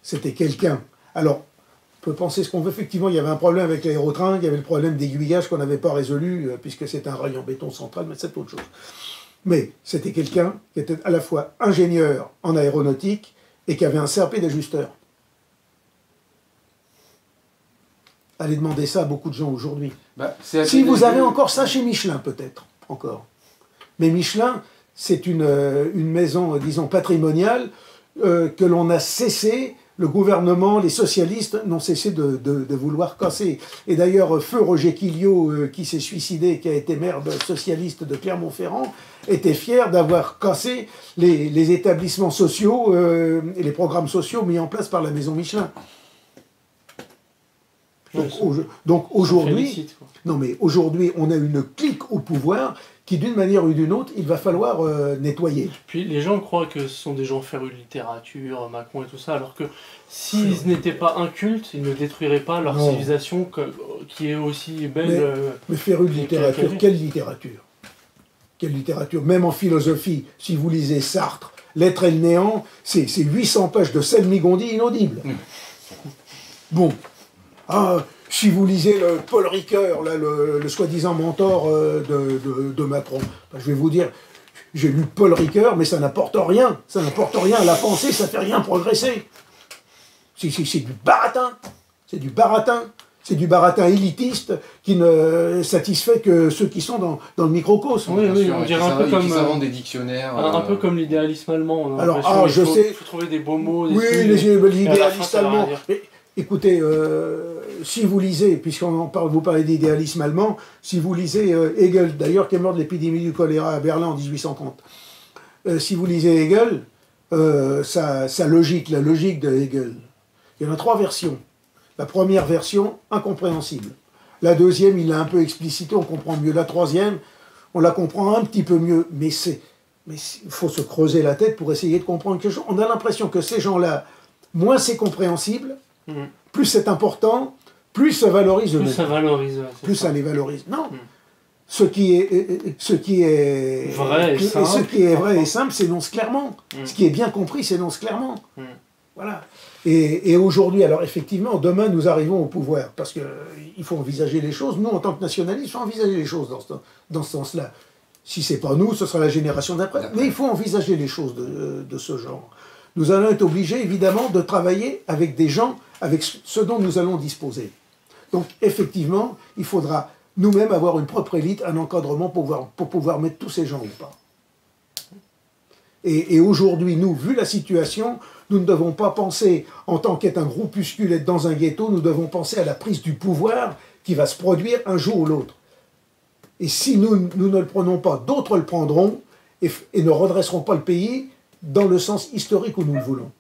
C'était quelqu'un. Alors, on peut penser ce qu'on veut. Effectivement, il y avait un problème avec l'aérotrain, il y avait le problème d'aiguillage qu'on n'avait pas résolu, puisque c'est un rail en béton central, mais c'est autre chose. Mais c'était quelqu'un qui était à la fois ingénieur en aéronautique et qui avait un CAP d'ajusteur. Allez demander ça à beaucoup de gens aujourd'hui. Bah, si vous avez encore ça chez Michelin, peut-être, encore. Mais Michelin, c'est une maison, disons, patrimoniale que l'on a cessé, le gouvernement, les socialistes n'ont cessé de vouloir casser. Et d'ailleurs, feu Roger Quilliot, qui s'est suicidé, qui a été maire socialiste de Clermont-Ferrand, était fier d'avoir cassé les établissements sociaux et les programmes sociaux mis en place par la maison Michelin. Donc aujourd'hui, non mais aujourd'hui, on a une clique au pouvoir qui, d'une manière ou d'une autre, il va falloir nettoyer. Puis les gens croient que ce sont des gens férus de littérature, Macron et tout ça, alors que s'ils n'étaient pas incultes, ils ne détruiraient pas leur civilisation qui est aussi belle. Mais férus de littérature, quelle littérature? Quelle littérature? Même en philosophie, si vous lisez Sartre, L'être et le néant, c'est 800 pages de Salmigondi inaudible. Bon. Ah, si vous lisez le Paul Ricoeur, là, le soi-disant mentor de Macron, ben, je vais vous dire, j'ai lu Paul Ricoeur, mais ça n'apporte rien. Ça n'apporte rien à la pensée, ça ne fait rien progresser. C'est du baratin. C'est du baratin. C'est du baratin élitiste qui ne satisfait que ceux qui sont dans le microcosme. Oui, oui, on dirait un peu comme... Qui s'inventent des dictionnaires. Un peu comme l'idéalisme allemand. On a Alors, je sais... Il faut trouver des beaux mots. Oui, l'idéalisme allemand. Mais, écoutez, si vous lisez, puisqu'on parle, vous parlez d'idéalisme allemand, si vous lisez Hegel, d'ailleurs, qui est mort de l'épidémie du choléra à Berlin en 1830, si vous lisez Hegel, sa logique, la logique de Hegel, il y en a 3 versions. La première version, incompréhensible. La deuxième, il l'a un peu explicité, on comprend mieux. La troisième, on la comprend un petit peu mieux. Mais il faut se creuser la tête pour essayer de comprendre quelque chose. On a l'impression que ces gens-là, moins c'est compréhensible, plus c'est important, plus ça valorise eux-mêmes. Plus ça valorise. Plus ça les valorise. Non. Ce qui est vrai et simple, s'énonce clairement. Ce qui est bien compris s'énonce clairement. Voilà. Et aujourd'hui, alors effectivement, demain nous arrivons au pouvoir, parce qu'il faut envisager les choses. Nous, en tant que nationalistes, il faut envisager les choses dans ce sens-là. Si ce n'est pas nous, ce sera la génération d'après. Mais il faut envisager les choses de ce genre. Nous allons être obligés, évidemment, de travailler avec des gens, avec ce dont nous allons disposer. Donc, effectivement, il faudra nous-mêmes avoir une propre élite, un encadrement pour pouvoir mettre tous ces gens ou pas. Et aujourd'hui, nous, vu la situation, nous ne devons pas penser, en tant qu'être un groupuscule, être dans un ghetto, nous devons penser à la prise du pouvoir qui va se produire un jour ou l'autre. Et si nous ne le prenons pas, d'autres le prendront et ne redresseront pas le pays dans le sens historique où nous le voulons.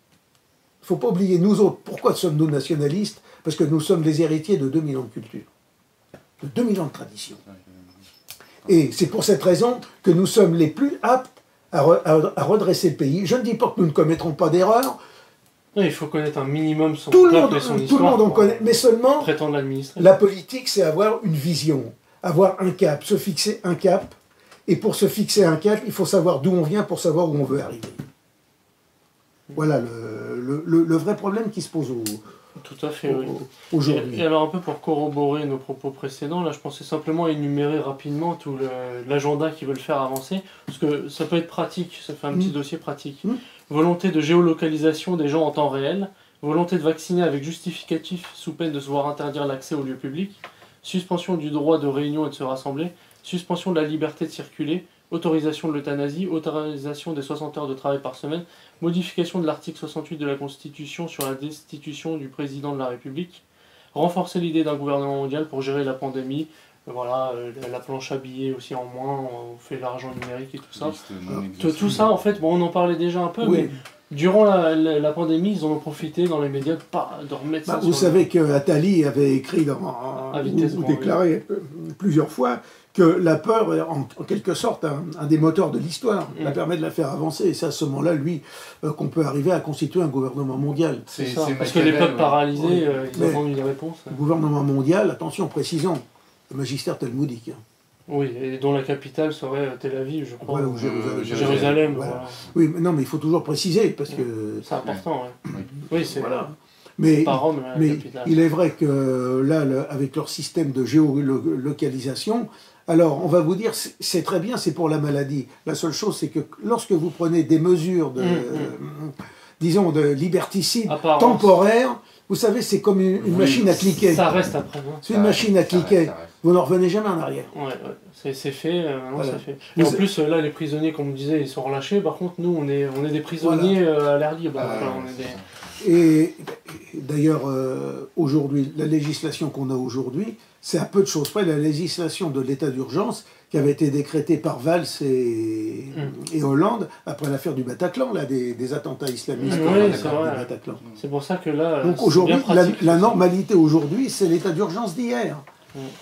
Il ne faut pas oublier, nous autres, pourquoi sommes-nous nationalistes? Parce que nous sommes les héritiers de 2000 ans de culture, de 2000 ans de tradition. Et c'est pour cette raison que nous sommes les plus aptes à redresser le pays. Je ne dis pas que nous ne commettrons pas d'erreurs. Il faut connaître un minimum son peuple et son histoire. Tout le monde en connaît, mais seulement la politique, c'est avoir une vision, avoir un cap, se fixer un cap. Et pour se fixer un cap, il faut savoir d'où on vient pour savoir où on veut arriver. Voilà le vrai problème qui se pose Tout à fait, oui. Aujourd'hui. Et alors un peu pour corroborer nos propos précédents, là je pensais simplement énumérer rapidement tout l'agenda qu'ils veulent faire avancer, parce que ça peut être pratique, ça fait un petit dossier pratique. Volonté de géolocalisation des gens en temps réel, volonté de vacciner avec justificatif sous peine de se voir interdire l'accès aux lieux publics, suspension du droit de réunion et de se rassembler, suspension de la liberté de circuler, autorisation de l'euthanasie, autorisation des 60 heures de travail par semaine, modification de l'article 68 de la Constitution sur la destitution du président de la République, renforcer l'idée d'un gouvernement mondial pour gérer la pandémie, voilà, la planche à billets aussi en moins, on fait l'argent numérique et tout ça. Tout ça, en fait, bon, on en parlait déjà un peu, mais durant la pandémie, ils en ont profité dans les médias de remettre ça Vous savez qu'Attali avait écrit ou déclaré plusieurs fois que la peur est en quelque sorte un des moteurs de l'histoire. Ça permet de la faire avancer. Et c'est à ce moment-là, lui, qu'on peut arriver à constituer un gouvernement mondial. C'est ça, parce que les peuples paralysés, ils attendent une réponse. Le gouvernement mondial, attention, précisons, le magistère talmudique. Oui, et dont la capitale serait Tel Aviv, je crois. Ou Jérusalem. Voilà. Oui, mais non, mais il faut toujours préciser, parce que... C'est important, oui, c'est... Voilà. Mais capitale. Il est vrai que là, avec leur système de géolocalisation, alors on va vous dire, c'est très bien, c'est pour la maladie. La seule chose, c'est que lorsque vous prenez des mesures de, disons, de liberticide temporaire, Vous savez, c'est comme une machine à cliquer. Ça reste après. Hein. C'est une machine à cliquer. Ça reste. Vous n'en revenez jamais en arrière. Ouais, c'est fait, maintenant Voilà. c'est fait. Et en plus, là, les prisonniers, comme on disait, ils sont relâchés. Par contre, nous, on est des prisonniers à l'air libre. Enfin, on est des... Et d'ailleurs, aujourd'hui, la législation qu'on a aujourd'hui, c'est à peu de choses près la législation de l'état d'urgence qui avait été décrétée par Valls et Hollande après l'affaire du Bataclan, là, des attentats islamistes Oui, du c'est vrai. Bataclan. C'est pour ça que là, Donc c'est aujourd'hui, bien pratique, la normalité aujourd'hui, c'est l'état d'urgence d'hier.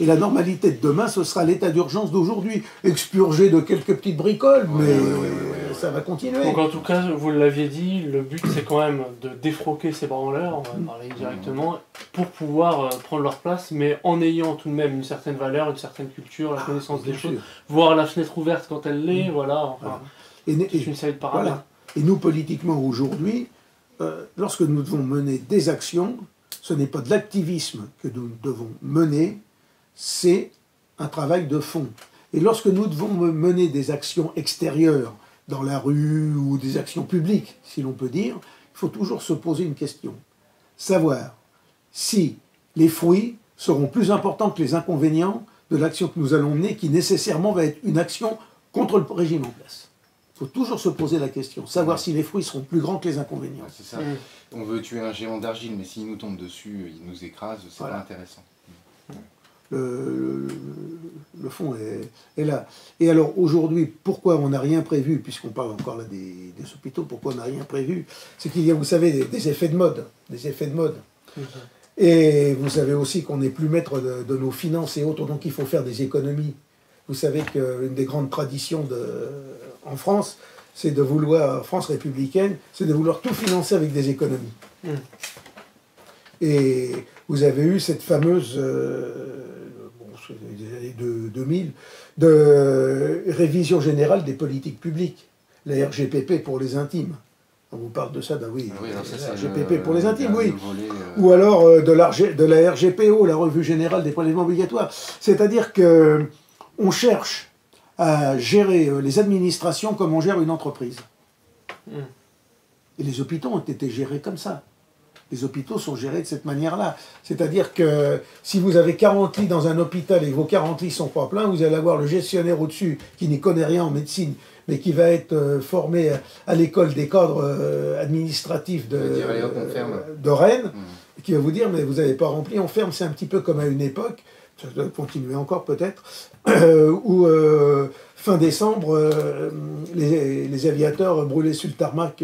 Et la normalité de demain, ce sera l'état d'urgence d'aujourd'hui, expurgé de quelques petites bricoles, mais ça va continuer. Donc en tout cas, vous l'aviez dit, le but c'est quand même de défroquer ces branleurs, on va parler directement, pour pouvoir prendre leur place, mais en ayant tout de même une certaine valeur, une certaine culture, la connaissance des choses, voir la fenêtre ouverte quand elle l'est, voilà, enfin, Et une série de paramètres. voilà. Et nous, politiquement, aujourd'hui, lorsque nous devons mener des actions, ce n'est pas de l'activisme que nous devons mener, c'est un travail de fond. Et lorsque nous devons mener des actions extérieures, dans la rue ou des actions publiques, si l'on peut dire, il faut toujours se poser une question. Savoir si les fruits seront plus importants que les inconvénients de l'action que nous allons mener, qui nécessairement va être une action contre le régime en place. Il faut toujours se poser la question, savoir si les fruits seront plus grands que les inconvénients. Ouais, c'est ça. On veut tuer un géant d'argile, mais s'il nous tombe dessus, il nous écrase, c'est pas intéressant. Le fond est là. Et alors aujourd'hui, pourquoi on n'a rien prévu, puisqu'on parle encore là des hôpitaux, pourquoi on n'a rien prévu? C'est qu'il y a, vous savez, des effets de mode. Des effets de mode. Et vous savez aussi qu'on n'est plus maître de nos finances et autres, donc il faut faire des économies. Vous savez qu'une des grandes traditions en France, c'est de vouloir, France républicaine, c'est de vouloir tout financer avec des économies. Et vous avez eu cette fameuse, des années 2000, de révision générale des politiques publiques, la RGPP pour les intimes. On vous parle de ça, ben oui, la RGPP pour les intimes, oui. Volet, Ou alors de la RGPO, la Revue Générale des Prélèvements Obligatoires. C'est-à-dire que on cherche à gérer les administrations comme on gère une entreprise. Et les hôpitaux ont été gérés comme ça. Les hôpitaux sont gérés de cette manière-là. C'est-à-dire que si vous avez 40 lits dans un hôpital et que vos 40 lits sont pas pleins, vous allez avoir le gestionnaire au-dessus qui n'y connaît rien en médecine, mais qui va être formé à l'école des cadres administratifs de Rennes, qui va vous dire, mais vous n'avez pas rempli, on ferme. C'est un petit peu comme à une époque, ça doit continuer encore peut-être, où fin décembre, les aviateurs brûlaient sur le tarmac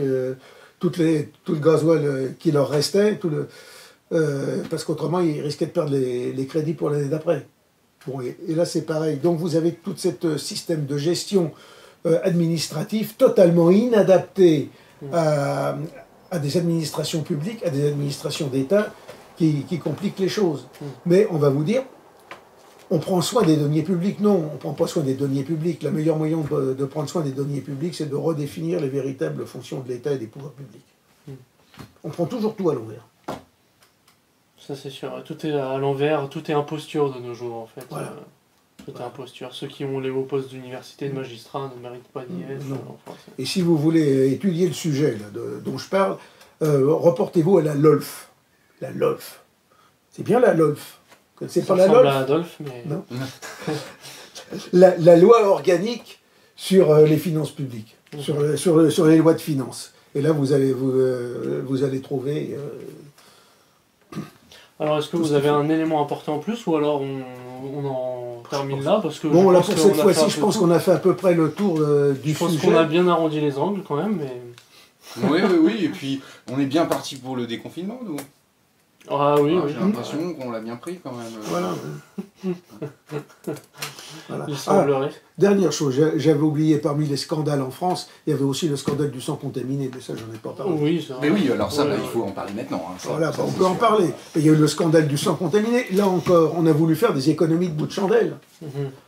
tout le gasoil qui leur restait, parce qu'autrement ils risquaient de perdre les crédits pour l'année d'après. Bon, et là c'est pareil. Donc vous avez tout ce système de gestion administratif totalement inadapté à des administrations publiques, à des administrations d'État qui compliquent les choses. Mais on va vous dire, on prend soin des deniers publics. Non, on ne prend pas soin des deniers publics. Le meilleur moyen de prendre soin des deniers publics, c'est de redéfinir les véritables fonctions de l'État et des pouvoirs publics. On prend toujours tout à l'envers. Ça c'est sûr. Tout est à l'envers, tout est imposture de nos jours en fait. Voilà. Tout est imposture. Ceux qui ont les hauts postes d'université, de magistrat, ne méritent pas d'y être. Enfin, et si vous voulez étudier le sujet là, dont je parle, reportez-vous à la LOLF. La LOLF. C'est bien la LOLF. C'est pas la LOLF. À Adolphe, mais... Non. la loi organique sur les finances publiques, sur les lois de finances. Et là, vous allez trouver... Alors, est-ce que vous avez un élément important en plus, ou alors on en termine là parce que bon, là, pour cette fois-ci, je pense qu'on a fait à peu près le tour du sujet. Je pense qu'on a bien arrondi les angles, quand même, mais... Oui, et puis on est bien parti pour le déconfinement, nous. Ah oui, oui. J'ai l'impression qu'on l'a bien pris, quand même. Voilà. Voilà. Il semblerait. Dernière chose, j'avais oublié, parmi les scandales en France, il y avait aussi le scandale du sang contaminé, mais ça, j'en ai pas parlé. Oui, c'est vrai. Mais oui, alors ça, il faut en parler maintenant. Hein, voilà, on peut en parler. Et il y a eu le scandale du sang contaminé. Là encore, on a voulu faire des économies de bout de chandelle.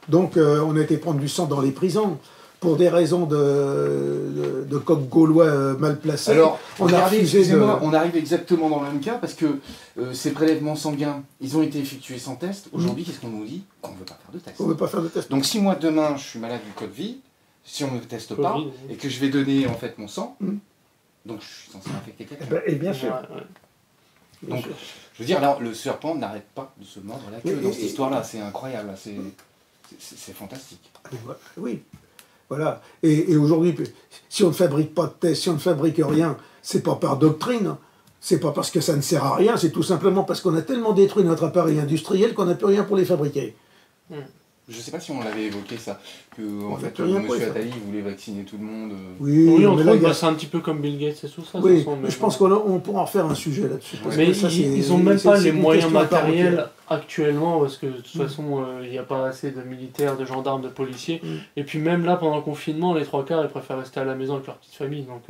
Donc, on a été prendre du sang dans les prisons pour des raisons de coq gaulois mal placés. Alors, on arrive exactement dans le même cas, parce que ces prélèvements sanguins, ils ont été effectués sans test. Aujourd'hui, qu'est-ce qu'on nous dit? Qu'on ne veut pas faire de test. On ne veut pas faire de test. Donc si moi, demain, je suis malade du Covid, si on ne me teste pas, et que je vais donner en fait mon sang, donc je suis censé infecter quelqu'un. Et bien sûr. bien Donc, sûr. je veux dire, là, le serpent n'arrête pas de se mordre la queue dans cette histoire-là. C'est incroyable, c'est fantastique. Oui, voilà. Et aujourd'hui, si on ne fabrique pas de tests, si on ne fabrique rien, c'est pas par doctrine, c'est pas parce que ça ne sert à rien, c'est tout simplement parce qu'on a tellement détruit notre appareil industriel qu'on n'a plus rien pour les fabriquer. Je ne sais pas si on l'avait évoqué ça, que en fait, rien M. pour les Attali voulait vacciner tout le monde. Oui, on mais trouve là, c'est un petit peu comme Bill Gates et tout ça. oui, de toute façon, mais je pense qu'on pourra en faire un sujet là-dessus. parce Mais que ça, ils n'ont même pas c'est les une moyens question à part matériels entière. actuellement, parce que de toute façon, il n'y a pas assez de militaires, de gendarmes, de policiers. Mm. Et puis même là, pendant le confinement, les trois quarts, ils préfèrent rester à la maison avec leur petite famille. Donc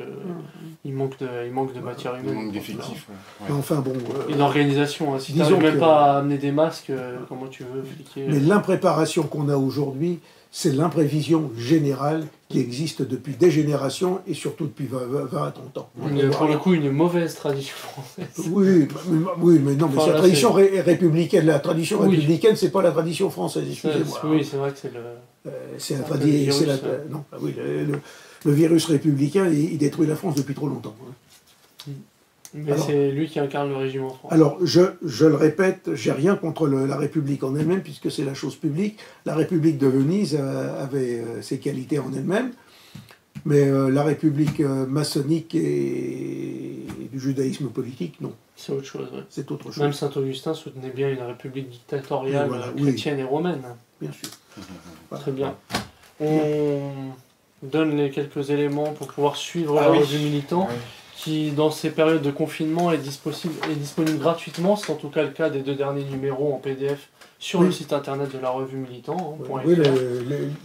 il manque de matière Il humaine. manque d'effectifs. Mais enfin bon. Et d'organisation. Hein. Si tu Disons n'arrives même que- pas à amener des masques, comment tu veux fliquer Mais l'impréparation qu'on a aujourd'hui, c'est l'imprévision générale qui existe depuis des générations et surtout depuis 20 à 30 ans. Pour le coup, une mauvaise tradition française. Oui, mais non, mais Enfin, c'est la là, tradition républicaine. La tradition Oui. républicaine, c'est pas la tradition française, excusez-moi. Oui, c'est vrai que c'est le... C'est la un peu le tradition. virus, Non, oui, le virus républicain, il détruit la France depuis trop longtemps. Mais Alors- c'est lui qui incarne le régime en France. Alors, je le répète, j'ai rien contre la République en elle-même, puisque c'est la chose publique. La République de Venise avait ses qualités en elle-même, mais la République maçonnique et du judaïsme politique, non, C'est autre chose, ouais. c'est autre chose. Même Saint-Augustin soutenait bien une république dictatoriale, Oui, voilà, oui. chrétienne et romaine. Bien sûr. Très bien. On donne les quelques éléments pour pouvoir suivre Ah la oui. revue Militant, qui dans ces périodes de confinement est disponible gratuitement. C'est en tout cas le cas des 2 derniers numéros en PDF sur Oui. le site internet de la revue Militant. Oui,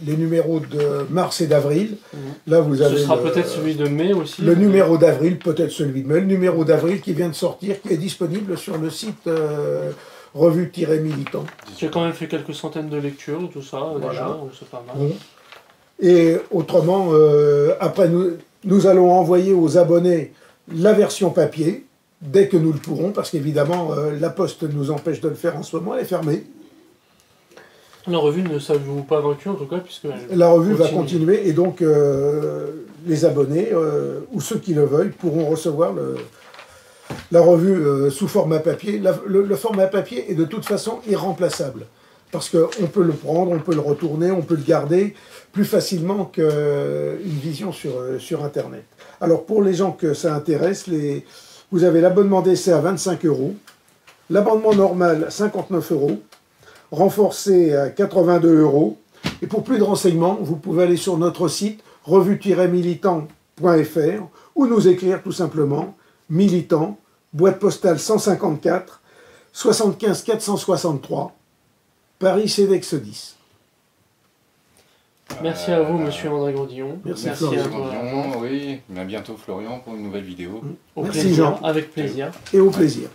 les numéros de mars et d'avril, Mhm. là vous avez Ce sera peut-être celui de mai aussi. le numéro d'avril, peut-être celui de mai, le numéro d'avril qui vient de sortir, qui est disponible sur le site revue-militant. J'ai quand même fait quelques centaines de lectures et tout ça, Voilà. déjà, donc c'est pas mal. Bon. Et autrement, après, nous allons envoyer aux abonnés la version papier, dès que nous le pourrons, parce qu'évidemment, la Poste nous empêche de le faire en ce moment, elle est fermée. La revue ne s'avoue pas vaincue en tout cas, puisque La revue va continuer, et donc les abonnés, ou ceux qui le veuillent, pourront recevoir la revue sous format papier. Le format papier est de toute façon irremplaçable, parce qu'on peut le prendre, on peut le retourner, on peut le garder plus facilement qu'une vision sur Internet. Alors pour les gens que ça intéresse, vous avez l'abonnement d'essai à 25 €, l'abonnement normal à 59 €, renforcé à 82 €. Et pour plus de renseignements, vous pouvez aller sur notre site revue-militant.fr ou nous écrire tout simplement Militant, boîte postale 154 75 463, Paris CEDEX 10. Merci à vous, monsieur André Grandillon. Merci, à Florian. toi. Oui, à bientôt Florian pour une nouvelle vidéo. Au Merci, plaisir, Jean. avec plaisir. Et au plaisir.